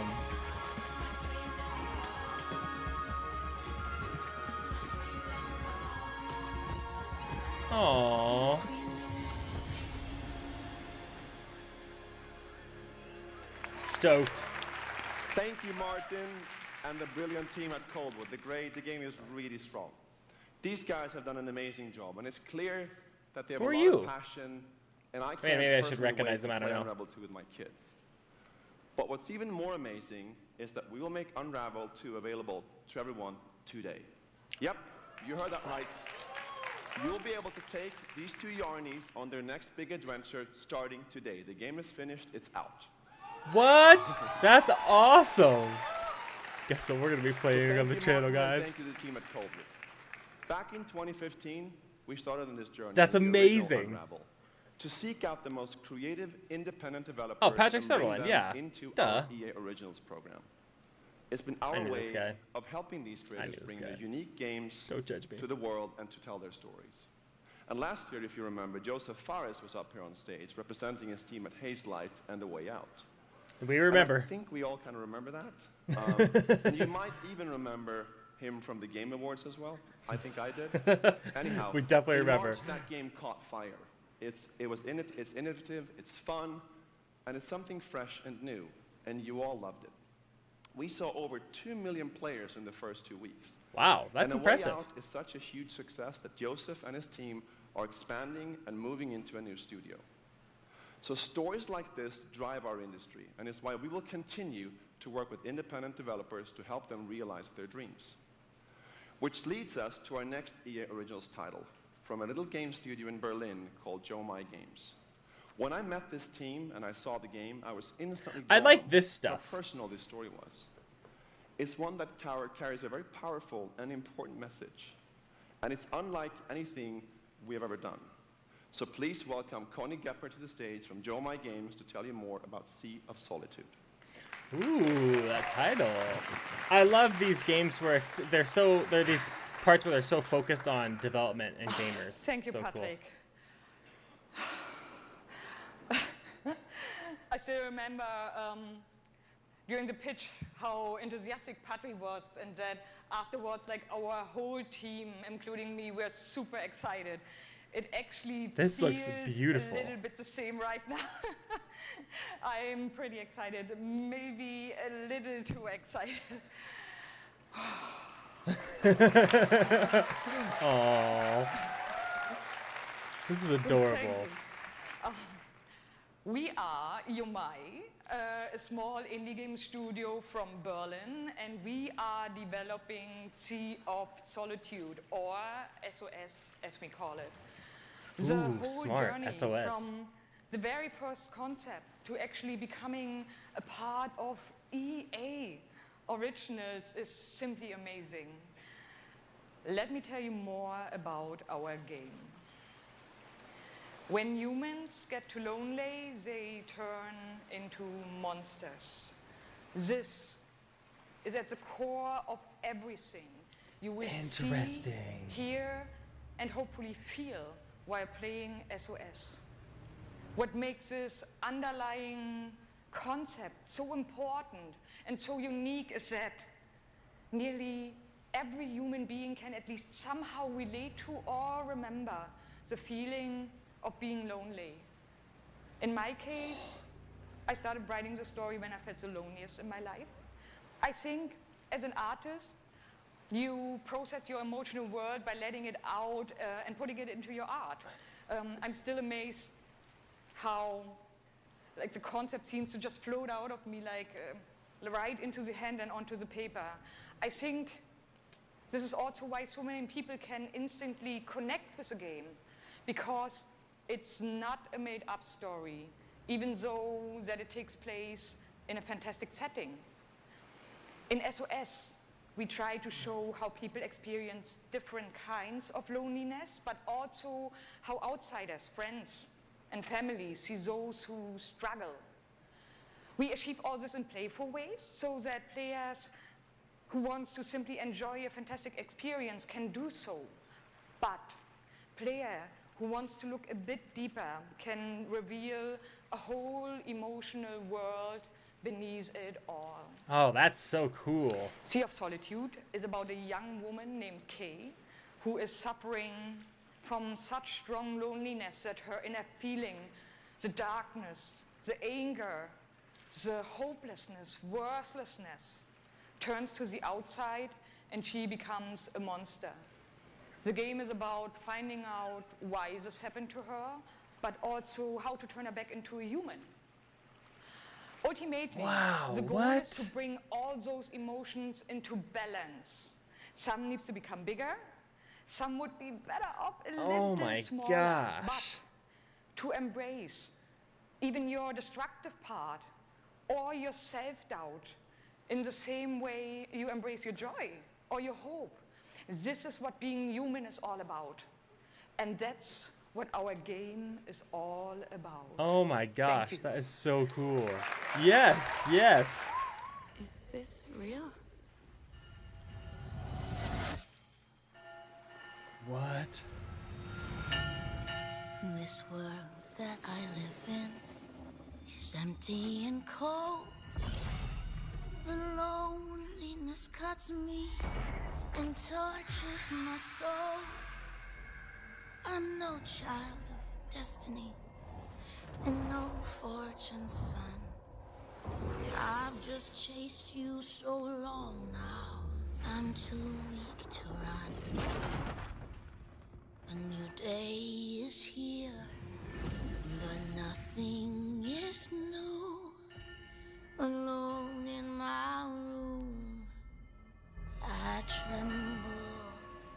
Aww. Stoked. Thank you, Martin, and the brilliant team at Coldwood. The game is really strong. These guys have done an amazing job, and it's clear that they have Who a are lot you? of passion. And I can't Maybe I should personally recognize wait them, I to don't play know. Unravel 2 with my kids. But what's even more amazing is that we will make Unravel 2 available to everyone today. Yep, you heard that right. You'll be able to take these two Yarnies on their next big adventure starting today. The game is finished, it's out. What? That's awesome. Guess what we're gonna be playing Thank on the you, channel, Martin, and guys. Thank you to the team at Coldwood. Back in 2015, we started on this journey. That's with the original amazing. Unravel. to seek out the most creative, independent developers Oh, Patrick and bring Sutherland, them yeah. into Duh. our EA Originals program. It's been I our knew this way guy. of helping these creators knew this bring guy. their unique games Don't judge me. to the world and to tell their stories. And last year, if you remember, Joseph Fares was up here on stage representing his team at Hazelight and A Way Out. We remember. And I think we all kind of remember that. And you might even remember him from the Game Awards as well. I think I did. Anyhow, We definitely in remember. March, that game caught fire. It's innovative, it's fun, and it's something fresh and new, and you all loved it. We saw over 2 million players in the first 2 weeks. Wow, that's and impressive. A Way Out is such a huge success that Joseph and his team are expanding and moving into a new studio. So stories like this drive our industry, and it's why we will continue to work with independent developers to help them realize their dreams. Which leads us to our next EA Originals title, from a little game studio in Berlin called Joe My Games. When I met this team and I saw the game, I was instantly I drawn like this to how stuff. personal this story was. It's one that carries a very powerful and important message, and it's unlike anything we have ever done. So please welcome Connie Gepper to the stage from Joe My Games to tell you more about Sea of Solitude. Ooh, that title. I love these games where they're these parts where they're so focused on development and gamers. Thank you, So cool. Patrick. I still remember during the pitch how enthusiastic Patrick was, and that afterwards, like, our whole team, including me, were super excited. It actually This looks feels beautiful. a little bit the same right now. I'm pretty excited, maybe a little too excited. Aww. This is adorable. We are Yomai, a small indie game studio from Berlin, and we are developing Sea of Solitude, or SOS as we call it. The Ooh, whole smart, journey SOS. from the very first concept to actually becoming a part of EA Originals is simply amazing. Let me tell you more about our game. When humans get too lonely, they turn into monsters. This is at the core of everything you will see, Interesting. hear, and hopefully feel while playing SOS. What makes this underlying concept so important and so unique is that nearly every human being can at least somehow relate to or remember the feeling of being lonely. In my case, I started writing the story when I felt the loneliest in my life. I think as an artist, you process your emotional world by letting it out and putting it into your art. I'm still amazed how the concept seems to just float out of me right into the hand and onto the paper. I think this is also why so many people can instantly connect with the game, because it's not a made-up story, even though that it takes place in a fantastic setting. In SOS, we try to show how people experience different kinds of loneliness, but also how outsiders, friends, and families see those who struggle. We achieve all this in playful ways so that players who want to simply enjoy a fantastic experience can do so. But player who wants to look a bit deeper can reveal a whole emotional world beneath it all. Oh, that's so cool. Sea of Solitude is about a young woman named Kay who is suffering from such strong loneliness that her inner feeling, the darkness, the anger, the hopelessness, worthlessness, turns to the outside and she becomes a monster. The game is about finding out why this happened to her, but also how to turn her back into a human. Ultimately, the goal is to bring all those emotions into balance. Some needs to become bigger, some would be better off a little smaller. Gosh. But to embrace even your destructive part or your self-doubt in the same way you embrace your joy or your hope. This is what being human is all about. And that's what our game is all about. Oh my gosh, that is so cool. Yes, yes. Is this real? What? This world that I live in is empty and cold. The loneliness cuts me and tortures my soul. I'm no child of destiny and no fortune's son. I've just chased you so long now, I'm too weak to run. A new day is here, but nothing is new. Alone in my room, I tremble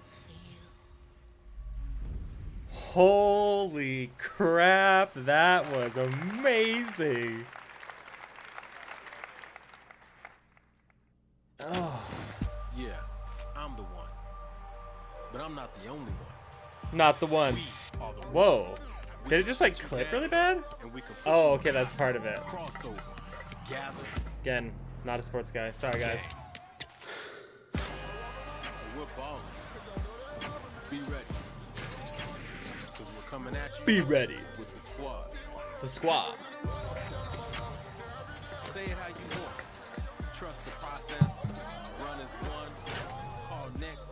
for you. Holy crap, that was amazing. Oh. Yeah, I'm the one. But I'm not the only one. Not the one. Whoa. Did it just like clip really bad? Oh, okay, that's part of it. Again, not a sports guy. Sorry, guys. We're balling. Be ready. Because we're coming at you. Be ready. With the squad. The squad. Say it how you want. Trust the process. Run as one. Call next.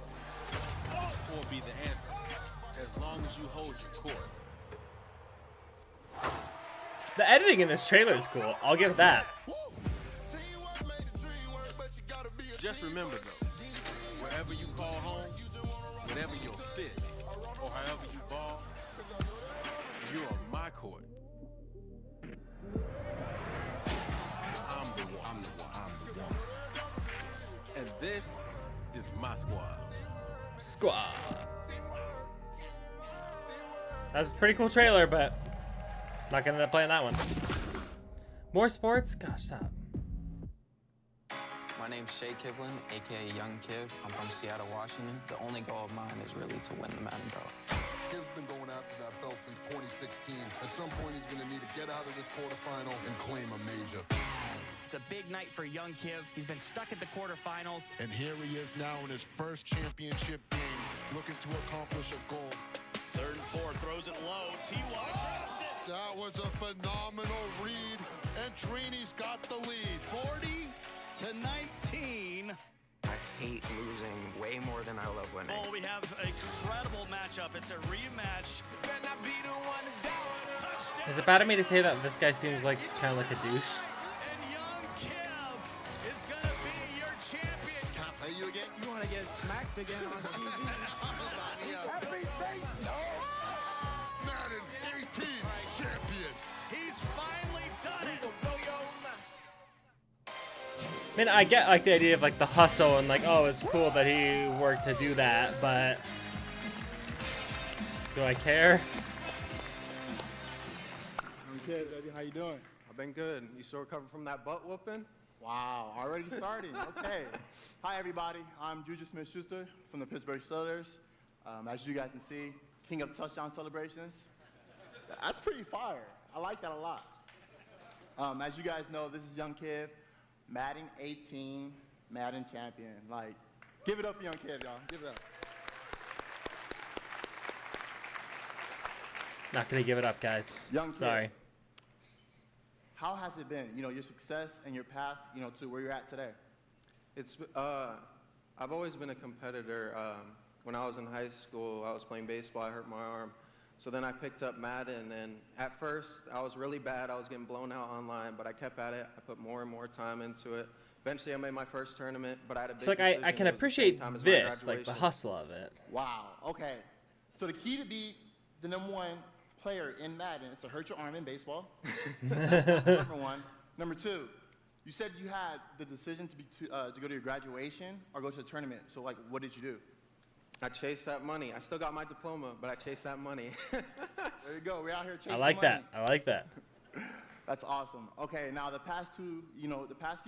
Or be the answer. As long as you hold your course. The editing in this trailer is cool. I'll give it that. Just remember though, wherever you call home, whenever you're fit, or however you ball, you're on my court. I'm the one. I'm the one. I'm the one. And this is my squad. Squad. That's a pretty cool trailer, but not gonna end up playing that one. More sports? Gosh, stop. My name's Shay Kivlin, aka Young Kiv. I'm from Seattle, Washington. The only goal of mine is really to win the Madden belt. Kiv's been going after that belt since 2016. At some point, he's going to need to get out of this quarterfinal and claim a major. It's a big night for Young Kiv. He's been stuck at the quarterfinals. And here he is now in his first championship game, looking to accomplish a goal. 3rd and 4, throws it low. T.Y. drops it. That was a phenomenal read, and Trini's got the lead. 40-19. I hate losing way more than I love winning. Oh, we have an incredible matchup. It's a rematch. Is it bad of me to say that this guy seems like kind of like a douche? And Young Kiv is going to be your champion. Can I play you again? You want to get smacked again on TV? Madden 18 champion. He's finally done it. I mean, I get like the idea of like the hustle and like, oh, it's cool that he worked to do that, but do I care? I'm good, baby. How you doing? I've been good. You still recovering from that butt whooping? Wow, already starting. Okay. Hi, everybody. I'm Juju Smith-Schuster from the Pittsburgh Steelers. As you guys can see, king of touchdown celebrations. That's pretty fire. I like that a lot. As you guys know, this is Young Kiv, Madden 18, Madden champion. Like, give it up for Young Kiv, y'all. Give it up. Not gonna give it up, guys. Young Kiv. Sorry. How has it been? You know, your success and your path, you know, to where you're at today. It's I've always been a competitor. When I was in high school, I was playing baseball. I hurt my arm. So then I picked up Madden, and at first I was really bad. I was getting blown out online, but I kept at it. I put more and more time into it. Eventually, I made my first tournament, but I had a big So like I can appreciate this, like the hustle of it. Wow. Okay. So the key to be the #1 player in Madden is to hurt your arm in baseball. Number one. Number two, you said you had the decision to go to your graduation or go to the tournament. So like, what did you do? I chased that money. I still got my diploma, but I chased that money. There you go. We're out here chasing I like money. that. I like that. That's awesome. Okay, now the past few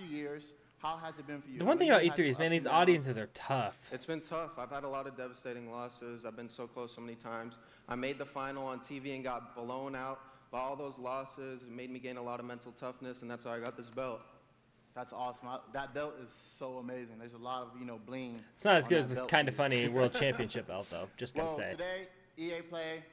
years, How has it been for you? The one thing about E3 is, man, these audiences are tough. It's been tough. I've had a lot of devastating losses. I've been so close so many times. I made the final on TV and got blown out by all those losses. It made me gain a lot of mental toughness, and that's how I got this belt. That's awesome. That belt is so amazing. There's a lot of, bling. It's not as good as the kind of funny World Championship belt, though. Just gonna Well, say. today, EA Play,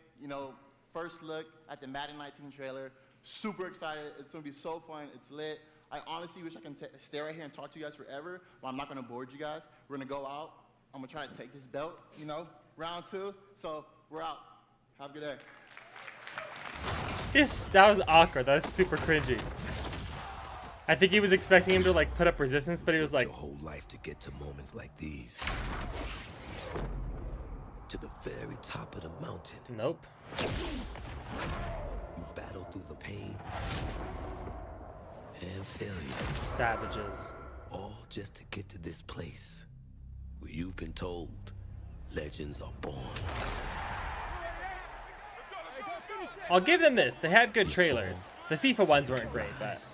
first look at the Madden 19 trailer. Super excited. It's going to be so fun. It's lit. I honestly wish I can stay right here and talk to you guys forever, but I'm not going to board you guys. We're going to go out. I'm going to try to take this belt, round 2. So we're out. Have a good day. That was awkward. That was super cringy. I think he was expecting him to like put up resistance, but he was like, your whole life to get to moments like these. To the very top of the mountain. Nope. You battle through the pain and failure. Savages. All just to get to this place where you've been told legends are born. I'll give them this. They had good trailers. The FIFA ones weren't great, but.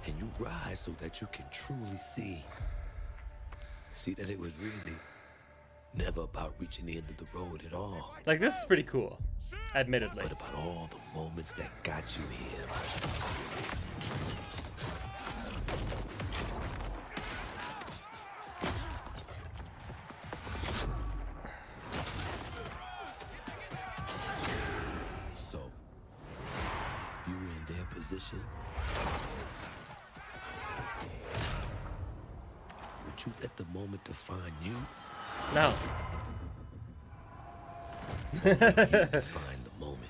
And you rise so that you can truly see that it was really never about reaching the end of the road at all. Like, this is pretty cool, admittedly. But about all the moments that got you here. So, if you were in their position, would you let the moment define you? No. You define the moment.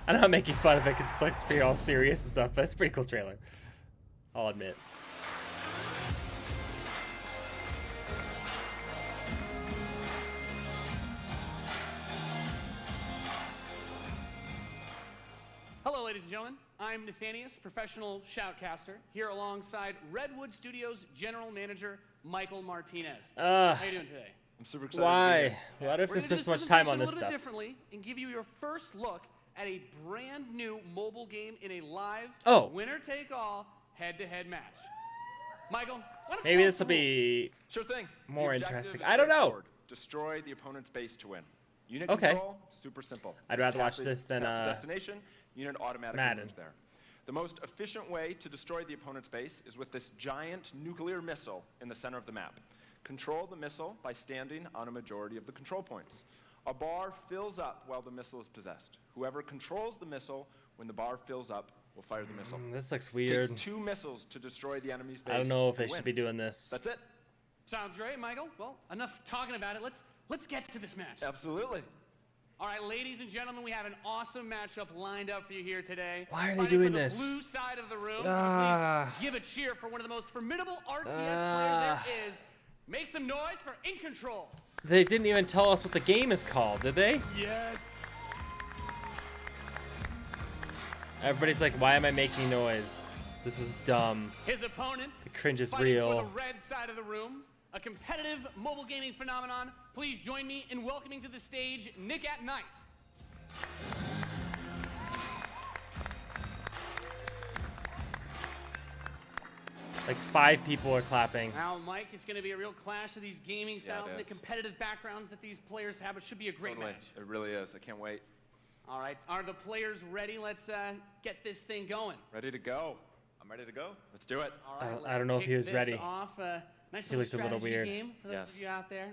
I'm not making fun of it because it's like pretty all serious and stuff, but it's a pretty cool trailer. I'll admit. Hello, ladies and gentlemen. I'm Nathanius, professional shoutcaster, here alongside Redwood Studios General Manager Michael Martinez. How are you doing today? I'm super excited. Why? Why do I have to spend so much time on this a little stuff? bit differently and give you your first look at a brand new mobile game in a live winner-take-all head-to-head match. Michael, why don't Maybe you this will be Sure thing. more The objective interesting. is I don't know. straightforward. Destroy the opponent's base to win. Unit control, super simple. I'd Just rather tap watch the- this than tap the destination. Unit automatically Madden. moves there. The most efficient way to destroy the opponent's base is with this giant nuclear missile in the center of the map. Control the missile by standing on a majority of the control points. A bar fills up while the missile is possessed. Whoever controls the missile when the bar fills up will fire the missile. This looks weird. Takes 2 missiles to destroy the enemy's base. I don't know if to they win. should be doing this. That's it. Sounds great, Michael. Well, enough talking about it. Let's get to this match. Absolutely. All right, ladies and gentlemen, we have an awesome matchup lined up for you here today. Why are they Fighting doing for the this? Blue side of the room. Ah. Please give a cheer for one of the most formidable RTS players there is. Make some noise for In Control. They didn't even tell us what the game is called, did they? Yes. Everybody's like, why am I making noise? This is dumb. His opponent. The cringe is fighting real. For the red side of the room, a competitive mobile gaming phenomenon. Please join me in welcoming to the stage Nick at Night. Like 5 people are clapping. Now, Mike, it's going to be a real clash of these gaming styles and the is. competitive backgrounds that these players have. It should be a great Totally. match. It really is. I can't wait. All right, are the players ready? Let's get this thing going. Ready to go. I'm ready to go. Let's do it. All right, I don't know if he was this ready. Off. Nice He little looked a little strategy weird. game for those of you out there.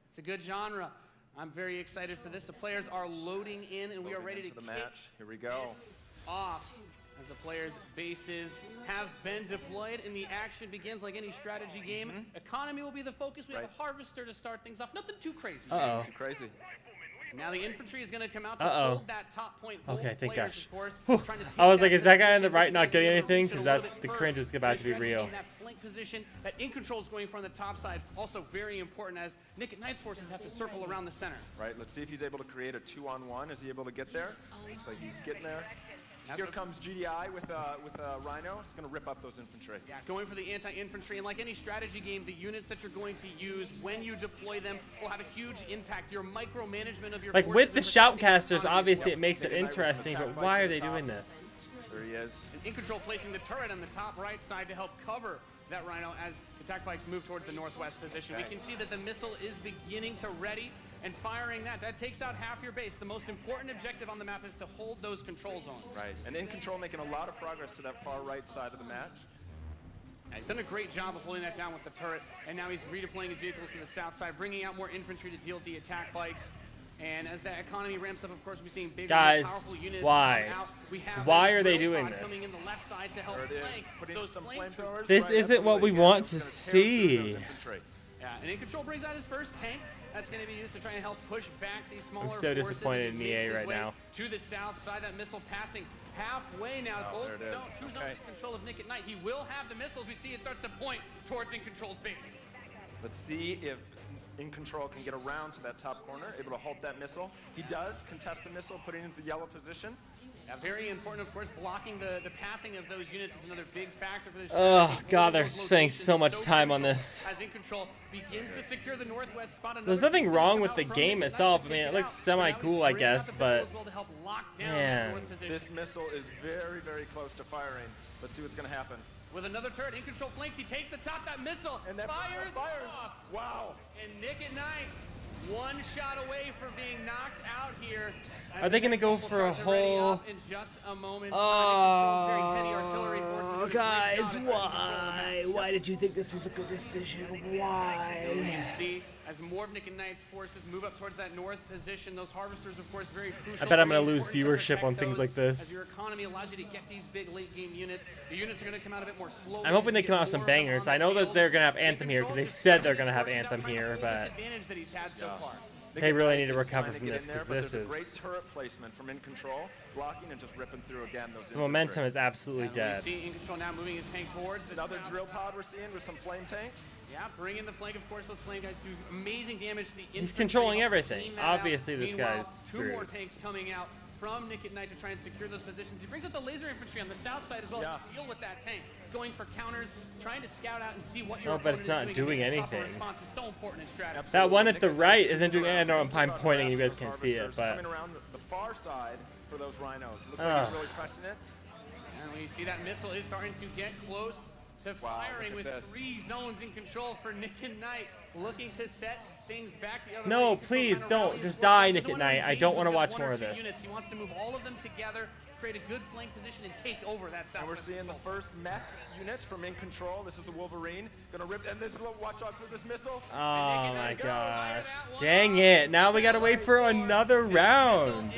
It's a good genre. I'm very excited for this. The players are loading in, and we are ready to into the kick match. Here we go. this off. As the players' bases have been deployed and the action begins like any strategy game. Economy will be the focus. We have a harvester to start things off. Nothing too crazy. Uh-oh. Too crazy. Now the infantry is going to come out to Uh-oh. hold that top point. Both Okay, thank players, gosh. of course, Whew. trying to take I was like, is that guy position, on the right not get getting the anything? boost a Because little that's bit the first. cringe is about to be Strategy real. game, that flank position that In Control is going for on the top side, also very important as Nick at Knight's forces have to circle around the center. Right, let's see if he's able to create a 2-on-1. Is he able to get there? Looks like he's getting there. Here comes GDI with a Rhino. It's going to rip up those infantry. Yeah, going for the anti-infantry, and like any strategy game, the units that you're going to use when you deploy them will have a huge impact. Your micromanagement of your Like with the forces and protecting shoutcasters, economy. obviously it makes it interesting, but why are they doing this? There he is. And In Control placing the turret on the top right side to help cover that Rhino as attack bikes move towards the northwest position. We can see that the missile is beginning to ready and firing that. That takes out half your base. The most important objective on the map is to hold those control zones. Right, and In Control making a lot of progress to that far right side of the match. He's done a great job of holding that down with the turret, and now he's redeploying his vehicles to the south side, bringing out more infantry to deal with the attack bikes. And as that economy ramps up, of course, we're seeing bigger, more Guys, powerful units why? come out. We have Why that are they drill doing pod coming this? in the left side to help There it is. flank Putting those some flamethrowers. This isn't what we want to see. Yeah, and In Control brings out his first tank. That's going to be used to try and help push back these smaller I'm so forces disappointed as in he makes EA his right way now. to the south side. That missile passing halfway now. Oh, Both there it is. two zones Okay. in control of Nick at Night. He will have the missiles. We see it starts to point towards In Control's base. Let's see if In Control can get around to that top corner, able to halt that missile. He does contest the missile, putting it into the yellow position. Yeah, very important, of course, blocking the pathing of those units is another big factor for this. Oh god, they're spending so much time on this. As In Control begins to secure the northwest spot. There's nothing wrong with the game itself. I mean, it looks semi-cool, I guess, but man. This missile is very, very close to firing. Let's see what's going to happen. With another turret, In Control flanks. He takes the top. That missile And that fires. off. Wow. And Nick at Night, one shot away from being knocked out here. Are they going to go for a whole... In just a moment. Oh, guys, why? Why did you think this was a good decision? Why? You can see as more of Nick and Knight's forces move up towards that north position, those harvesters, of course, very crucial. I bet I'm very going to lose important viewership on things like As this. your economy allows you to get these big late game units, the units are going to come out a bit more slowly. I'm hoping as they you come get out with some more of them bangers. on I know the that field. they're going to have Anthem here because they said they're going to have Anthem here, but Disadvantage that he's had so far. they really need to He's recover trying to from get this in there, because but this there's a great is... turret placement from In Control, blocking and just ripping through again those The momentum is absolutely We dead. see In Control now moving his tank towards this Another south drill pod we're seeing with some flame tanks. Yeah, bring in the flank. Of course, those flame guys do amazing damage to the infantry. He's controlling Help everything. clean that out. Obviously, this Meanwhile, guy's two more screwed. tanks coming out from Nick at Night to try and secure those positions. He brings out the laser infantry on the south side as well to deal with that tank. Going for counters, trying to scout out and see what your No, but it's opponent not is doing. doing and making a proper anything. response is so important in strategy. That one at the right isn't doing... I know I'm pointing and you guys can't see it, but... Coming around the far side for those rhinos. Looks like Ah. he's really pressing it. And we see that missile is starting to get close to firing with look at this. 3 zones in control for Nick and Knight, looking to set things back the other way. No, He can please, still kind of don't. rally Just his die, forces. Nick He at doesn't wanna Night. I engage don't with want to just watch one or more of two this. units. He wants to move all of them together, create a good flank position, and take over that south. And we're seeing the first mech units from In Control. This is the Wolverine. Gonna rip, and this is watch out for this missile. Oh my gosh. Dang it. Now we gotta wait for another round.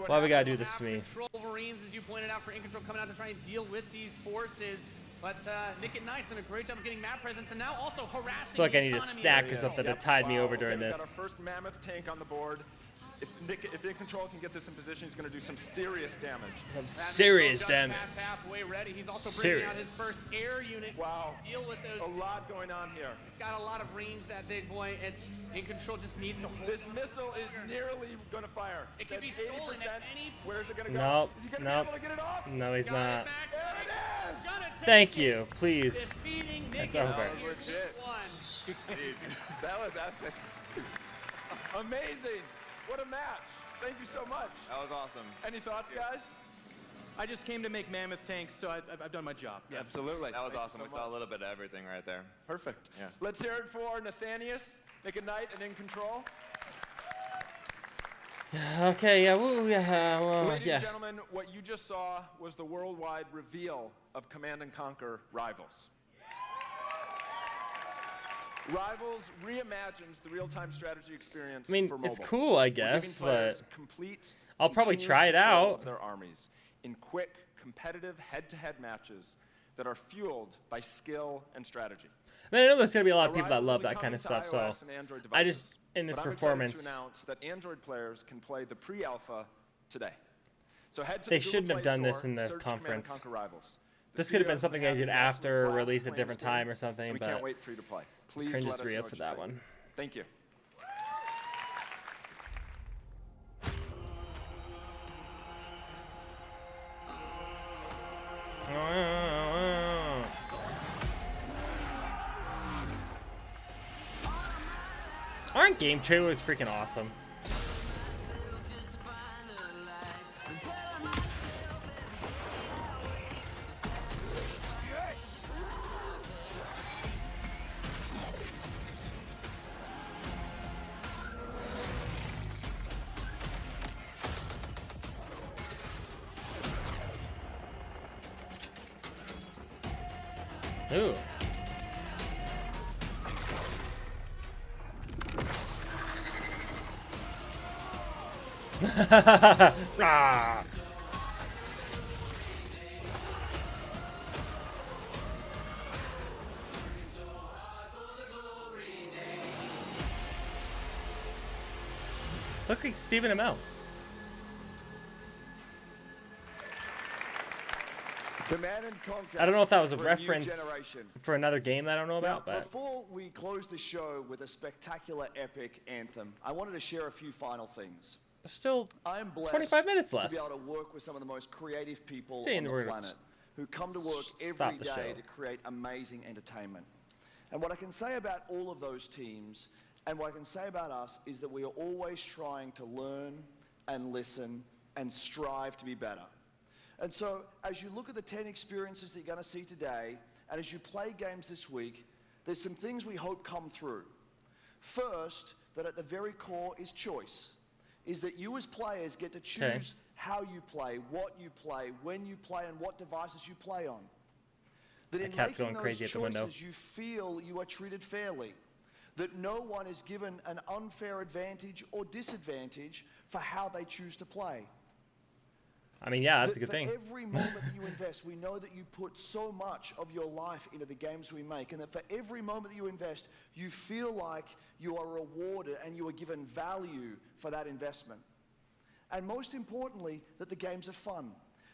Why we gotta do this to me? Wolverines, as you pointed out, for In Control coming out to try and deal with these forces. But Nick at Night's done a great job of getting map presence and now also harassing. I feel like I need the a economy snack of or the something to zone. tide me over Okay, during we got this. our first mammoth tank on the board. If In Control can get this in position, he's going to do some serious damage. Some serious damage. Halfway ready. He's also bringing out his first air unit. Wow. To deal with those. A lot going on here. It's got a lot of range, that big boy, and In Control just needs to hold. This missile is nearly going to fire. It can be stolen at any. Where's it going to go? Nope. Is he going to Nope. be able to get it off? No, he's not. There it is! Thank you. Please. Defeating Nick It's at over. Night. That was legit. Dude, that was epic. Amazing. What a match. Thank you so much. That was awesome. Any thoughts, guys? I just came to make mammoth tanks, so I've done my job. Yeah. Absolutely. That was Thank you awesome. so We saw a much. little bit of everything right there. Perfect. Yeah. Let's hear it for Nathanius, Nick at Night, and In Control. Okay, yeah, woo, yeah, well, Ladies yeah. and gentlemen, what you just saw was the worldwide reveal of Command & Conquer Rivals. Rivals reimagines the real-time strategy experience I mean, for mobile. it's cool, I We're giving guess, players but complete, I'll probably continuous try it control out. of their armies in quick, competitive head-to-head matches that are fueled by skill and strategy. I mean, I know there's gonna be a lot of people that Arrival love will be that kind of coming to stuff, so iOS and Android I devices, just, in this but I'm performance, excited to announce that Android players can play the pre-alpha today. So head to they the Google shouldn't have Play done this Store, in the search Command & conference. Conquer Rivals. The This could have been studios something have they did an absolute after, blast release a playing different this game, time or something, and we but can't wait for you to play. Please cringe let is us real know for what you that think. one. Thank you. Aren't game trailers freaking awesome? Ooh. Rah. Look like Stephen Amell. Command and Conquer. I don't know if that was a for new reference generation. for another game that I don't know Now, about, but before we close the show with a spectacular epic anthem, I wanted to share a few final things. there's still I'm blessed 25 minutes to left. be able to work with some of the most creative people Saying on the we're planet who come to work stop every the day show. to create amazing entertainment. And what I can say about all of those teams and what I can say about us is that we are always trying to learn and listen and strive to be better. And so as you look at the 10 experiences that you're going to see today, and as you play games this week, there's some things we hope come through. First, that at the very core is choice, is that you as players get to choose how you play, what you play, when you play, and what devices you play on. That in cat's making going crazy those at the window. choices, you feel you are treated fairly, that no one is given an unfair advantage or disadvantage for how they choose to play. I mean, yeah, that's a good For thing. every moment that you invest, we know that you put so much of your life into the games we make, and that for every moment that you invest, you feel like you are rewarded and you are given value for that investment. And most importantly, that the games are fun,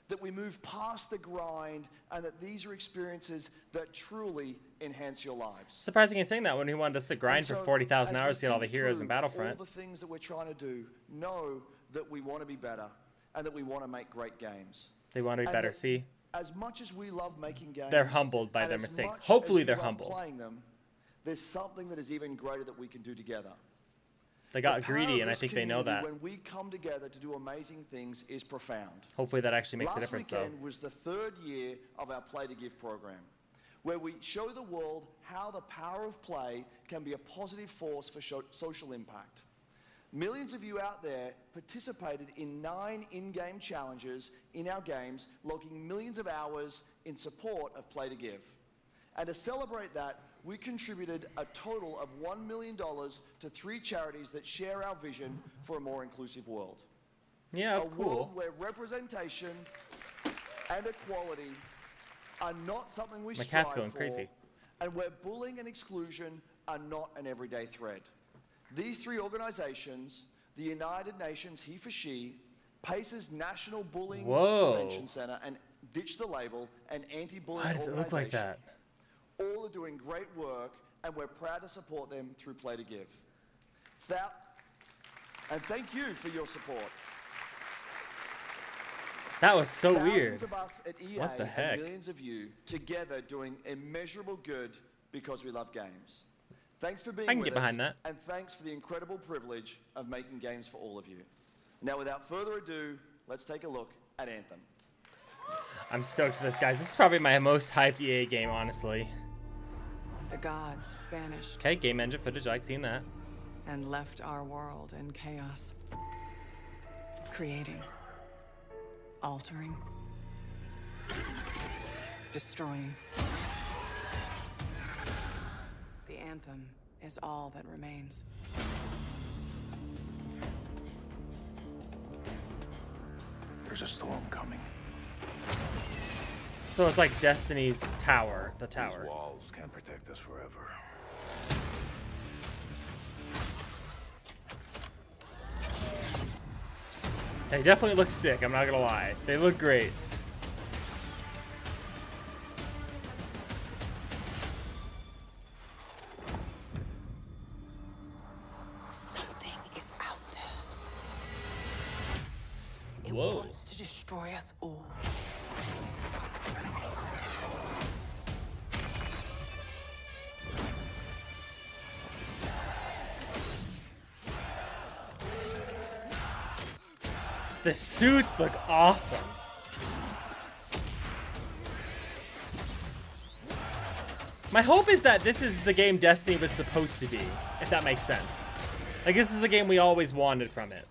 that we move past the grind, and that these are experiences that truly enhance your lives. Surprising he's saying that when he wanted us to grind And for so, 40,000 as we hours to get all the think heroes in through Battlefront. all the things that we're trying to do, know that we want to be better and that we want to make great games. They want to be And better. that See, as much as we love making games, they're humbled by and their as mistakes. much Hopefully as they're we love humbled. playing them, there's something that is even greater that we can do together. They got The power greedy, of and I this think they know community that. When we come together to do amazing things is profound. Hopefully that actually makes a Last difference, weekend though. was the third year of our Play to Give program, where we show the world how the power of play can be a positive force for social impact. Millions of you out there participated in 9 in-game challenges in our games, logging millions of hours in support of Play to Give. And to celebrate that, we contributed a total of $1 million to 3 charities that share our vision for a more inclusive world. Yeah, that's a cool. world where representation and equality are not something we My strive cat's going for, crazy. and where bullying and exclusion are not an everyday threat. These 3 organizations, the United Nations He for She, PACE's National Bullying Whoa. Prevention Center, and Ditch the Label, an anti-bullying Why does it look like that? all are doing great work, and we're proud to support them through Play to Give. And thank you for your support. That was so Thousands weird. of us at EA What the heck? and millions of you together doing immeasurable good because we love games. Thanks for being I can with get us, behind that. and thanks for the incredible privilege of making games for all of you. Now, without further ado, let's take a look at Anthem. I'm stoked for this, guys. This is probably my most hyped EA game, honestly. The gods vanished Okay, game engine footage. I like seeing that. and left our world in chaos. Creating, altering, destroying. The anthem is all that remains. There's a storm coming. So it's like Destiny's tower, the tower. These walls can't protect us forever. They definitely look sick, I'm not gonna lie. They look great. Something is out there. It Whoa. wants to destroy us all. The suits look awesome. My hope is that this is the game Destiny was supposed to be, if that makes sense. Like, this is the game we always wanted from it.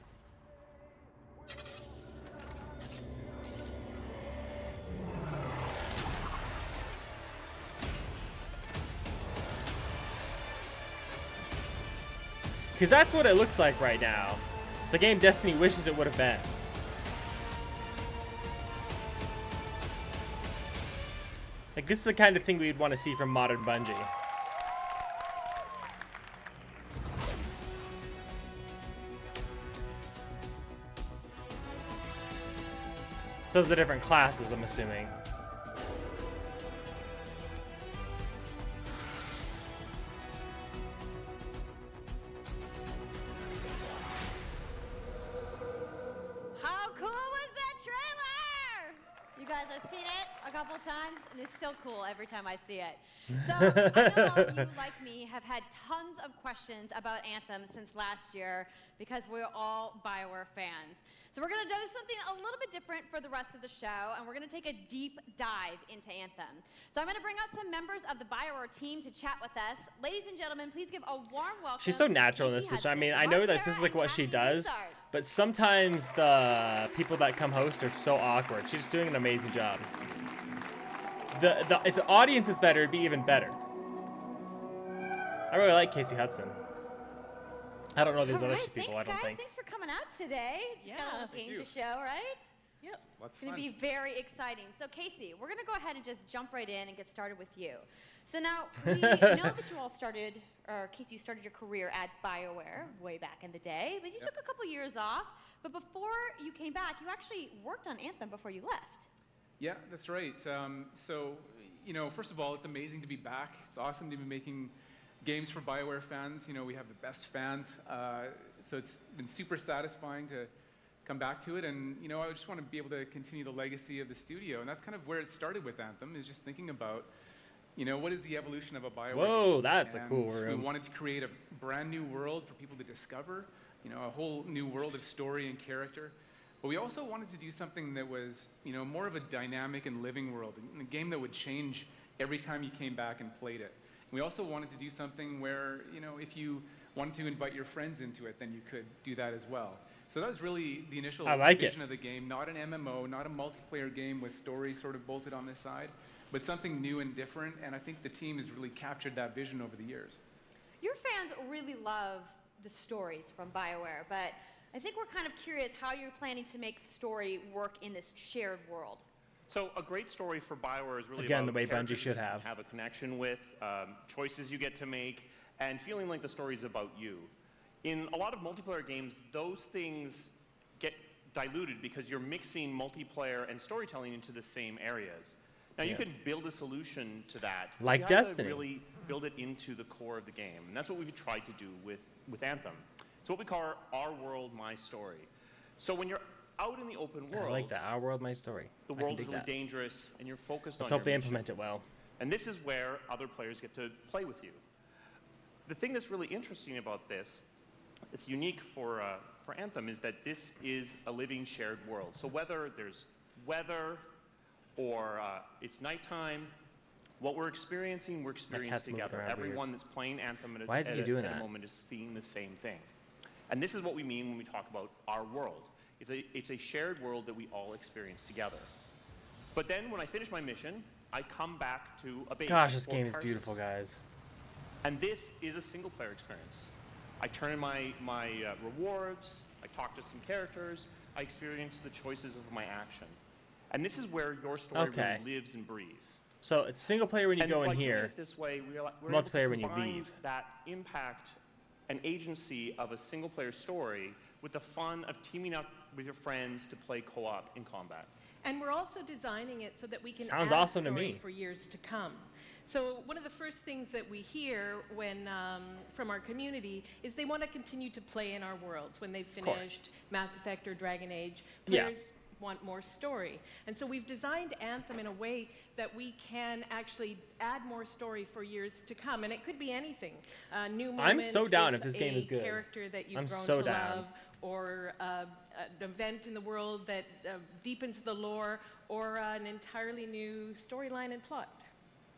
Because that's what it looks like right now. The game Destiny wishes it would have been. Like, this is the kind of thing we'd want to see from modern Bungie. So it's the different classes, I'm assuming. How cool was that trailer? You guys have seen it a couple times, and it's still cool every time I see it. So I know all of you, like me, have had tons of questions about Anthem since last year because we're all BioWare fans. So we're going to do something a little bit different for the rest of the show, and we're going to take a deep dive into Anthem. So I'm going to bring out some members of the BioWare team to chat with us. Ladies and gentlemen, please give a warm welcome. She's so natural in this picture. I mean, I know that this is like what she does, but sometimes the people that come host are so awkward. She's doing an amazing job. If the audience is better, it'd be even better. I really like Casey Hudson. I don't know these other two people, I don't think. Thanks for coming out today. Just got a little game to show, right? Yep. It's going to be very exciting. So, Casey, we're going to go ahead and just jump right in and get started with you. So now, we know that you all started, or Casey, you started your career at BioWare way back in the day, but you took a couple years off. But before you came back, you actually worked on Anthem before you left. Yeah, that's right. So, you know, first of all, it's amazing to be back. It's awesome to be making games for BioWare fans. You know, we have the best fans. So it's been super satisfying to come back to it. And, you know, I just want to be able to continue the legacy of the studio. And that's kind of where it started with Anthem, is just thinking about, you know, what is the evolution of a BioWare Whoa, game? that's And a cool room. We wanted to create a brand new world for people to discover, you know, a whole new world of story and character. But we also wanted to do something that was, you know, more of a dynamic and living world, a game that would change every time you came back and played it. We also wanted to do something where, you know, if you wanted to invite your friends into it, then you could do that as well. So that was really the initial vision of the game, not an MMO, not a multiplayer game with story sort of bolted on the side, but something new and different, and I think the team has really captured that vision over the years. Your fans really love the stories from BioWare, but I think we're kind of curious how you're planning to make story work in this shared world. So a great story for BioWare is really Again, about the way Bungie characters should you have. have a connection with, choices you get to make, and feeling like the story's about you. In a lot of multiplayer games, those things get diluted because you're mixing multiplayer and storytelling into the same areas. Now, you can build a solution to that. But Like you have Destiny. to really build it into the core of the game. And that's what we've tried to do with Anthem. It's what we call our world, my story. So when you're out in the open world, I like that. Our world, my story. the I can world dig is really that. dangerous, and you're focused Let's on hope they your mission. implement it well. And this is where other players get to play with you. The thing that's really interesting about this, it's unique for Anthem, is that this is a living shared world. So whether there's weather or it's nighttime, what we're experiencing cat's moving together. around Everyone weird. that's playing Anthem at, Why is he doing at a that? moment is seeing the same thing. And this is what we mean when we talk about our world. It's a shared world that we all experience together. But then when I finish my mission, I come back to a base. Gosh, this Fort game is Tarsus. beautiful, guys. And this is a single player experience. I turn in my rewards, I talk to some characters, I experience the choices of my action. And this is where your story Okay. really lives and breathes. So it's single player when you And go by in doing here, it this way, we're able to multiplayer when you combine leave. that impact and agency of a single player story with the fun of teaming up with your friends to play co-op in combat. And we're also designing it so that we can Sounds add awesome a to story me. for years to come. So one of the first things that we hear when from our community is they want to continue to play in our worlds when they've course. finished Mass Effect or Dragon Age. Yeah. Players want more story. And so we've designed Anthem in a way that we can actually add more story for years to come. And it could be anything. A new moment I'm so down with if this game is a good. character that you've I'm grown so to down. love, or an event in the world that deepens the lore, or an entirely new storyline and plot.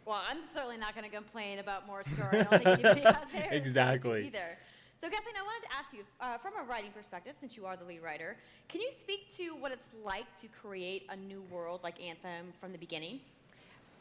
Well, I'm certainly not going to complain about more story. I don't think anybody out there is Exactly. going to either. So, Kathleen, I wanted to ask you, from a writing perspective, since you are the lead writer, can you speak to what it's like to create a new world like Anthem from the beginning?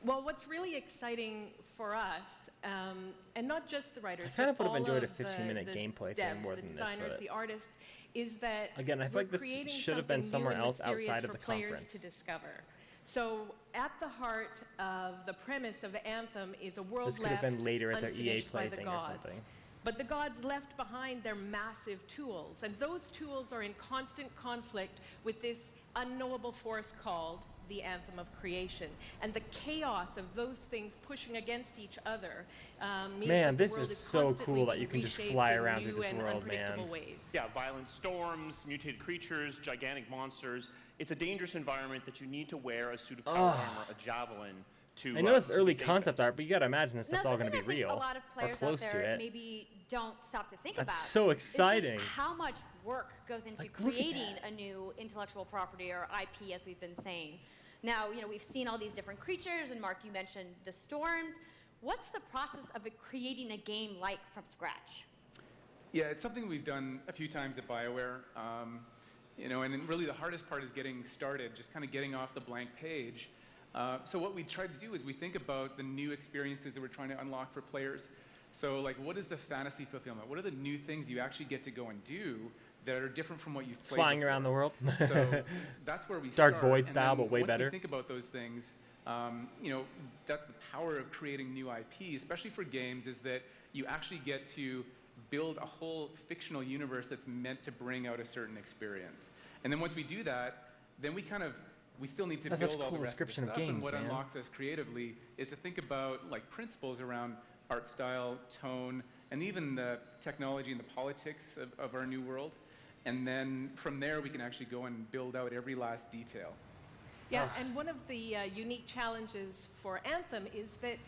Well, what's really exciting for us, and not just the writers, I kind of but would have all enjoyed a of the 15-minute gameplay thing devs, more the than this, designers, but the artists, is that again, I feel we're like this creating should have been something new somewhere and else mysterious outside of for the players conference. to discover. So at the heart of the premise of Anthem is a world This could have left been later at their EA unfinished by Play the thing or gods. something. But the gods left behind their massive tools, and those tools are in constant conflict with this unknowable force called the Anthem of Creation. And the chaos of those things pushing against each other means Man, that the this world is so constantly cool that being you can just reshaped fly in around new through this and world, unpredictable man. ways. Yeah, violent storms, mutated creatures, gigantic monsters. It's a dangerous environment that you need to wear a suit of power armor, a javelin, to. I know it's to early be safe concept art, but you gotta imagine this stuff's all gonna be something I think real a lot of or players close out to there it. maybe don't stop to think That's about. so It's just exciting. how much work goes into Like, look at creating a new intellectual property or IP, as we've been saying. Now, we've seen all these different creatures, and Mark, you mentioned the storms. What's the process of creating a game like from scratch? Yeah, it's something we've done a few times at BioWare. And then really the hardest part is getting started, just kind of getting off the blank page. So what we try to do is we think about the new experiences that we're trying to unlock for players. So like, what is the fantasy fulfillment? What are the new things you actually get to go and do that are different from what you've played Flying before? around the world. So that's where we Dark start. Void And style, then but way once better. we think about those things, that's the power of creating new IP, especially for games, is that you actually get to build a whole fictional universe that's meant to bring out a certain experience. And then once we do that, then we still need to That's such build a all the cool rest of the description of stuff. And games, what man. unlocks us creatively is to think about like principles around art style, tone, and even the technology and the politics of our new world. And then from there, we can actually go and build out every last detail. Yeah, and one of the unique challenges for Anthem is that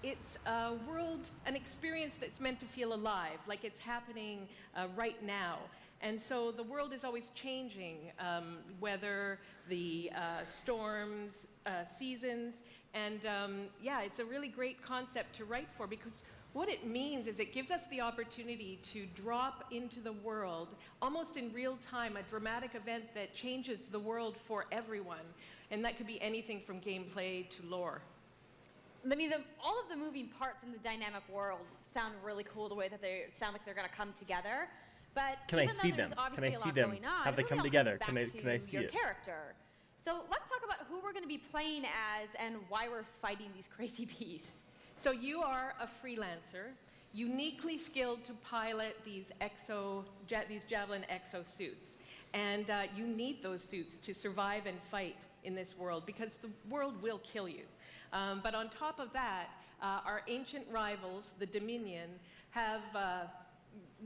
it's a world, an experience that's meant to feel alive, like it's happening right now. And so the world is always changing, whether the storms, seasons, and it's a really great concept to write for, because what it means is it gives us the opportunity to drop into the world, almost in real time, a dramatic event that changes the world for everyone. And that could be anything from gameplay to lore. I mean, all of the moving parts in the dynamic world sound really cool, the way that they sound like they're going to come together. But Can I even though see there's them? Can I obviously a see lot them? going on, Have they it come really all together? comes Can I- back can I to see your it? character. So let's talk about who we're going to be playing as and why we're fighting these crazy beasts. So you are a freelancer, uniquely skilled to pilot these Javelin exosuits. And you need those suits to survive and fight in this world, because the world will kill you. But on top of that, our ancient rivals, the Dominion, have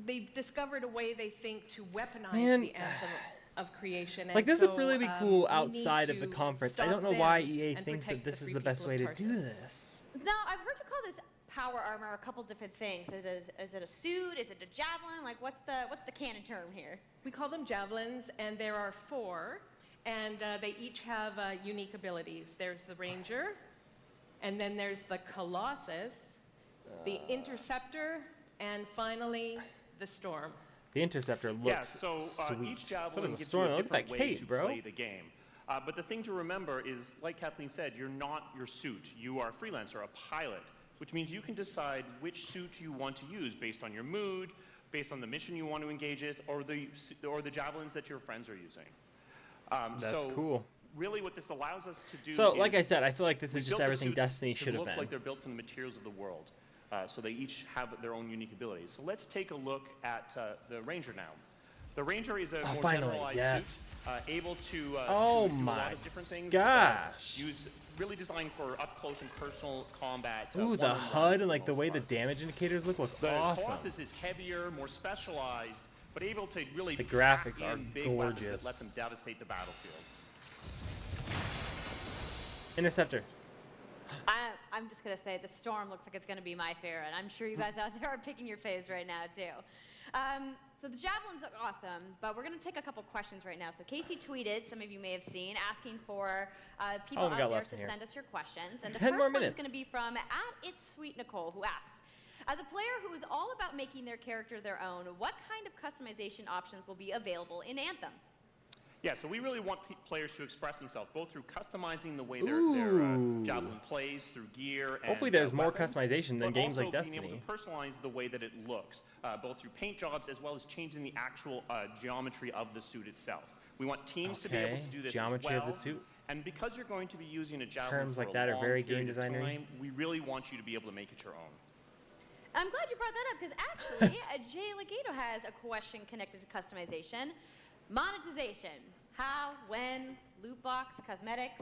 they've discovered a way, they think, to weaponize Man, the Anthem of Creation. Like, And this so, would really be we cool need outside of the to conference. I stop don't know them why EA and thinks that protect the this is free the best people way of to do Tarsus. this. Now, I've heard you call this power armor a couple different things. Is it a suit? Is it a javelin? Like, what's the canon term here? We call them javelins, and there are 4, and they each have unique abilities. There's the Ranger, and then there's the Colossus, the Interceptor, and finally, the Storm. The Interceptor looks Yeah, so sweet. each So javelin does the gives Storm. you a Look at that different way cape, to bro. play the game. But the thing to remember is, like Kathleen said, you're not your suit. You are a freelancer, a pilot, which means you can decide which suit you want to use based on your mood, based on the mission you want to engage in, or the javelins that your friends are using. That's so cool. Really, what this allows us to do. So, is like I said, I feel like this we is just built the everything suits Destiny to should have look been. like they're built from the materials of the world. So they each have their own unique abilities. So let's take a look at the Ranger now. The Ranger is a more finally, generalized yes. suit, able to do Oh a my lot of different things. gosh. Really designed for up close and personal combat. Ooh, the one-on-one HUD for and like the most way part. the damage indicators look The awesome. Colossus is heavier, more specialized, but able to really The pack graphics are in big weapons that gorgeous. let them devastate the battlefield. Interceptor. I'm just going to say the Storm looks like it's going to be my favorite. I'm sure you guys out there are picking your faves right now, too. So the javelins look awesome, but we're going to take a couple questions right now. So Casey tweeted, some of you may have seen, asking for people out there to send us your questions. And the 10 first more one is minutes. going to be from @It'sSweetNicole, who asks, as a player who is all about making their character their own, what kind of customization options will be available in Anthem? Yeah, so we really want players to express themselves, both through customizing the way their javelin plays, through gear, and hopefully there's more weapons, customization than but games also like Destiny. being able to personalize the way that it looks, both through paint jobs as well as changing the actual geometry of the suit itself. We want teams to be able to do this geometry as well. of the suit. And because you're going to be using a javelin Terms for like a that are long very period game of designer-y. time, we really want you to be able to make it your own. I'm glad you brought that up because actually, Jay Legato has a question connected to customization. Monetization. How, when, loot box, cosmetics.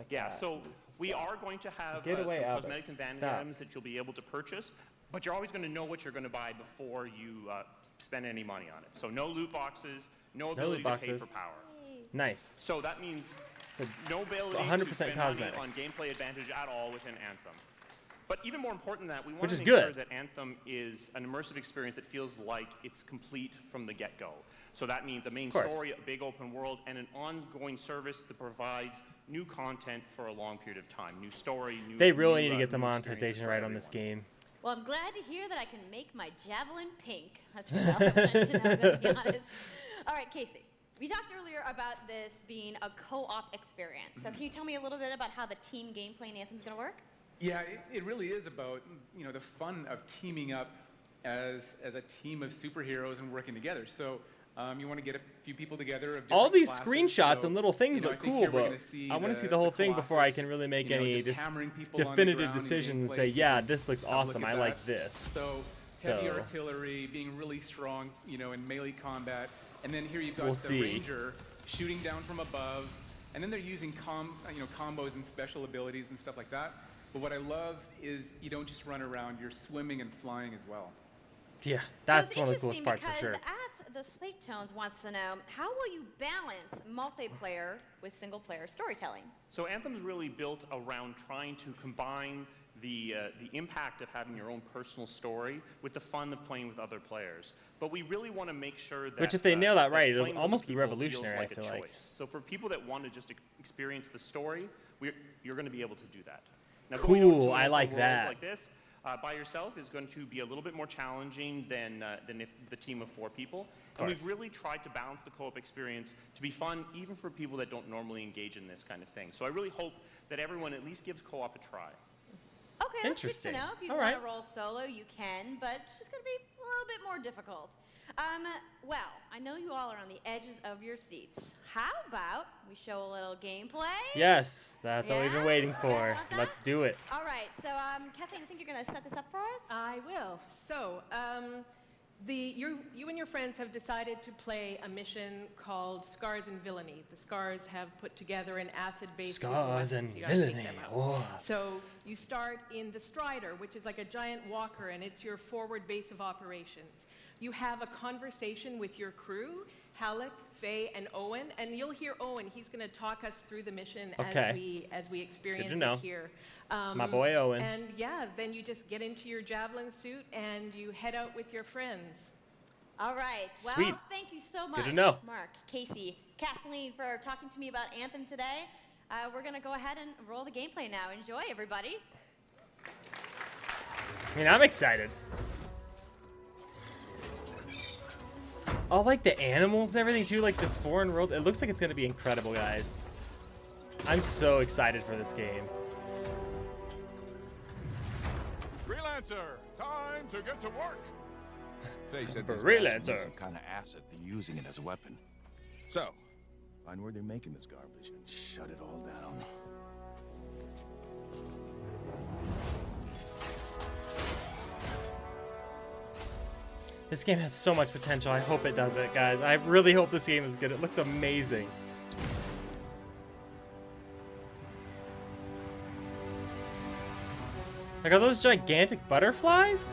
Yeah, so we are going to have Get some away, Albus. cosmetics and vanity Stop. items that you'll be able to purchase, but you're always going to know what you're going to buy before you spend any money on it. So no loot boxes, no ability to pay for power. Nice. So that means So no ability 100% to spend cosmetics. money on gameplay advantage at all within Anthem. But even more important than that, we want Which to is make good. sure that Anthem is an immersive experience that feels like it's complete from the get-go. So that means a main course. story, a big open world, and an ongoing service that provides new content for a long period of time. New story, new They really need to new get the experiences monetization for right on everyone. this game. Well, I'm glad to hear that I can make my javelin pink. That's what I wanted to know, to be honest. All right, Casey. We talked earlier about this being a co-op experience. So can you tell me a little bit about how the team gameplay in Anthem's going to work? Yeah, it really is about, you know, the fun of teaming up as a team of superheroes and working together. So you want to get a few people together of All different these classes. screenshots So, and little things you know, look I think cool, here we're but gonna see I want to see the whole thing before I can really make you know, any just hammering people on the definitive ground in decisions and gameplay. say, You yeah, can this looks have a look awesome. at I that. like this. So heavy So- artillery, being really strong, you know, in melee combat, and then here you've got We'll the see. ranger shooting down from above, and then they're using combos and special abilities and stuff like that. But what I love is you don't just run around; you're swimming and flying as well. Yeah, So that's it's one of the coolest parts interesting for sure. because at the Slate Tones wants to know, how will you balance multiplayer with single-player storytelling? So Anthem's really built around trying to combine the impact of having your own personal story with the fun of playing with other players. But we really want to make sure that Which if they nail that right, it'll playing with almost other be people revolutionary, feels I feel a like. choice. So for people that want to just experience the story, you're going to be able to do that. Now, going over to Cool, an I open like world that. Like this, by yourself is going to be a little bit more challenging than if the team of 4 people. And we've course. really tried to balance the co-op experience to be fun, even for people that don't normally engage in this kind of thing. So I really hope that everyone at least gives co-op a try. Okay, that's good to Interesting. know. If you All want right. to roll solo, you can, but it's just going to be a little bit more difficult. Well, I know you all are on the edges of your seats. How about we show a little gameplay? Yes, that's what we've been Yeah? waiting Okay, for. want that? Let's do it. All right, so Kathleen, I think you're going to set this up for us? I will. So, you and your friends have decided to play a mission called Scars and Villainy. The Scars have put together an acid-based Scars weapons. and You gotta take Villainy. them out. Oh. So you start in the Strider, which is like a giant walker, and it's your forward base of operations. You have a conversation with your crew, Halleck, Faye, and Owen, and you'll hear Owen. He's going to talk us through the mission Okay. as we experience know. it here. My boy Owen. And yeah, then you just get into your javelin suit and you head out with your friends. All right. Well, Sweet. thank you so much, Good to know. Mark, Casey, Kathleen, for talking to me about Anthem today. We're going to go ahead and roll the gameplay now. Enjoy, everybody. I mean, I'm excited. All like the animals and everything too, like this foreign world. It looks like it's gonna be incredible, guys. I'm so excited for this game. Freelancer, time to get to work. Faye said this Freelancer. bastards need some kind of acid. They're using it as a weapon. So, find where they're making this garbage and shut it all down. This game has so much potential. I hope it does it, guys. I really hope this game is good. It looks amazing. Like, are those gigantic butterflies?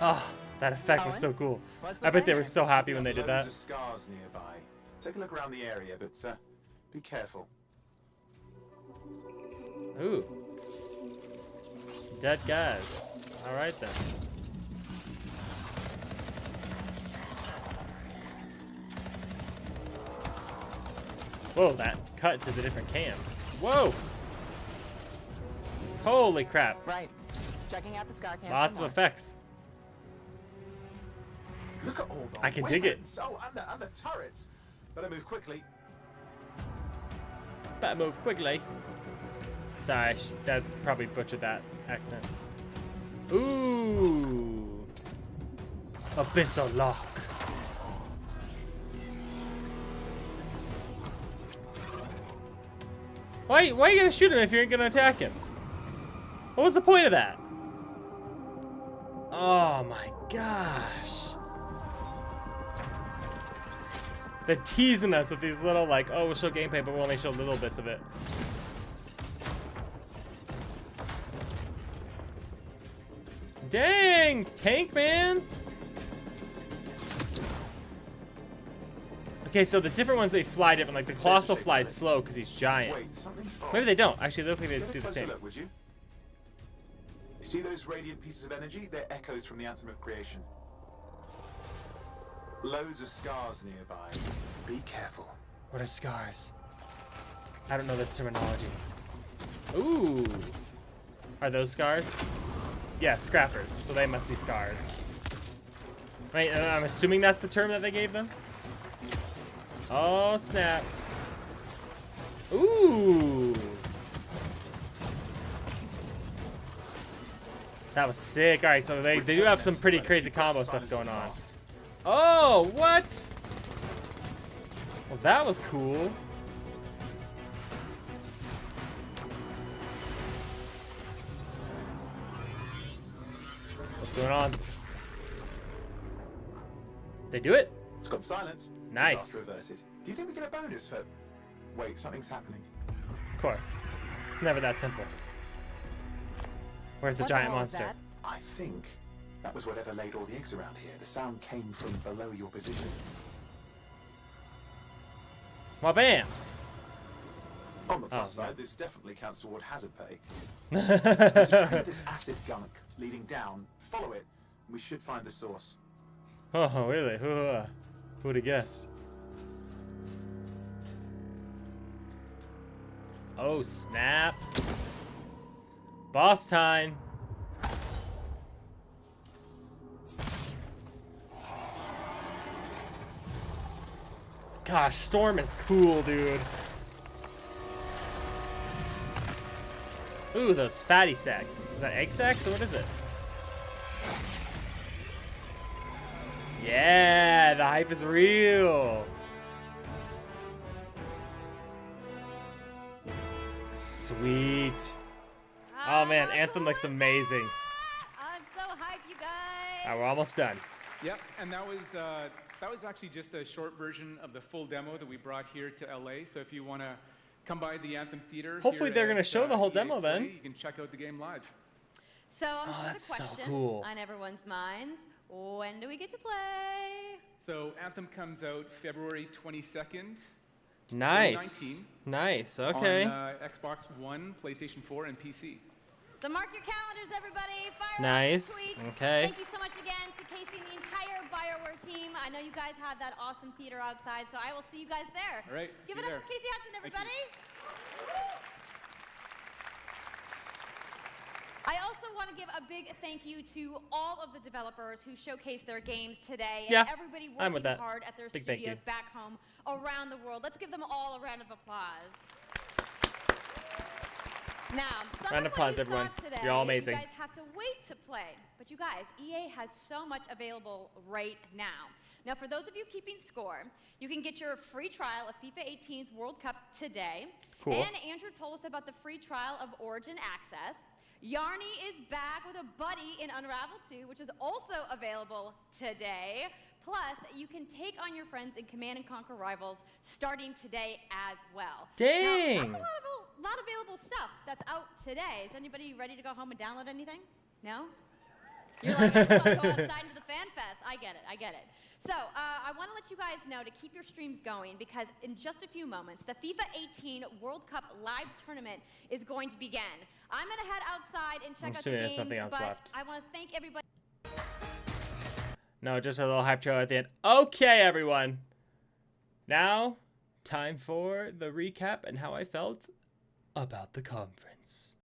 Oh, that effect was so cool. I bet they were so happy when they did that. Loads of scars nearby. Take a look around the area, but be careful. Ooh. Some dead guys. Alright then. Whoa, that cut to the different cam. Whoa! Holy crap. Right. Checking out the scar cam. Lots of effects. Look at all the I can dig it. weapons. Oh, and the turrets. Better move quickly. Better move quickly. Sorry, that's probably butchered that accent. Ooh. Abyssal lock. Why are you gonna shoot him if you're gonna attack him? What was the point of that? Oh my gosh. They're teasing us with these little, like, oh, we'll show gameplay, but we'll only show little bits of it. Dang, tank man. Okay, so the different ones, they fly different. Like the Colossal flies slow because he's giant. Wait, something's off. Maybe they don't. Actually, they look like they Get a do the closer same. look, would you? See those radiant pieces of energy? They're echoes from the Anthem of Creation. Loads of scars nearby. Be careful. What are scars? I don't know this terminology. Ooh. Are those scars? Yeah, scrappers. So they must be scars. Right, I'm assuming that's the term that they gave them? Oh, snap. Ooh. That was sick. All right, so they do have some pretty crazy combo stuff going on. Oh, what? Well, that was cool. What's going on? They do it? It's gone silent. Nice. Disaster averted. Do you think we get a bonus for... Wait, something's happening. Of course. It's never that simple. Where's the giant monster? I think that was whatever laid all the eggs around here. The sound came from below your position. Well, bam. On the plus Oh, side, this definitely counts toward hazard pay. There's a trail of this acid gunk leading down. Follow it, and we should find the source. Oh, really? Who would have guessed? Oh, snap. Boss time. Gosh, Storm is cool, dude. Ooh, those fatty sacks. Is that egg sacks or what is it? Yeah, the hype is real. Sweet. Oh man, Anthem looks amazing. I'm so hyped, you guys. All right, we're almost done. Yep, and that was actually just a short version of the full demo that we brought here to LA. So if you want to come by the Anthem Theater, Hopefully here they're going to at, show the whole EA demo then. Play, you can check out the game live. So I'm sure that's the so question cool. on everyone's minds, when do we get to play? So Anthem comes out February 22nd. Nice. 2019 Nice. Okay. On Xbox One, PlayStation 4, and PC. So mark your calendars, everybody. Fire Nice. off your tweets. Okay. Thank you so much again to Casey and the entire BioWare team. I know you guys have that awesome theater outside, so I will see you guys there. All right. Give see it you up for Casey Hudson, everybody. I also want to give a big thank you to all of the developers who showcased their games today, Yeah, and everybody I'm with working that. hard at their Big thank studios you. back home around the world. Let's give them all a round of applause. Now, some Round of of what applause, you everyone. saw today, You're all amazing. You guys have to wait to play. But you guys, EA has so much available right now. Now, for those of you keeping score, you can get your free trial of FIFA 18's World Cup today. Cool. And Andrew told us about the free trial of Origin Access. Yarny is back with a buddy in Unravel 2, which is also available today. Plus, you can take on your friends in Command & Conquer Rivals starting today as well. Dang. Now, that's a lot of available stuff that's out today. Is anybody ready to go home and download anything? No? You're like, I just want to go outside into the fan fest. I get it. I get it. So I want to let you guys know to keep your streams going because in just a few moments, the FIFA 18 World Cup live tournament is going to begin. I'm going to head outside and check out the assuming there's games, something else but left. I want to thank everybody. No, just a little hype trailer at the end. Okay, everyone. Now, time for the recap and how I felt about the conference.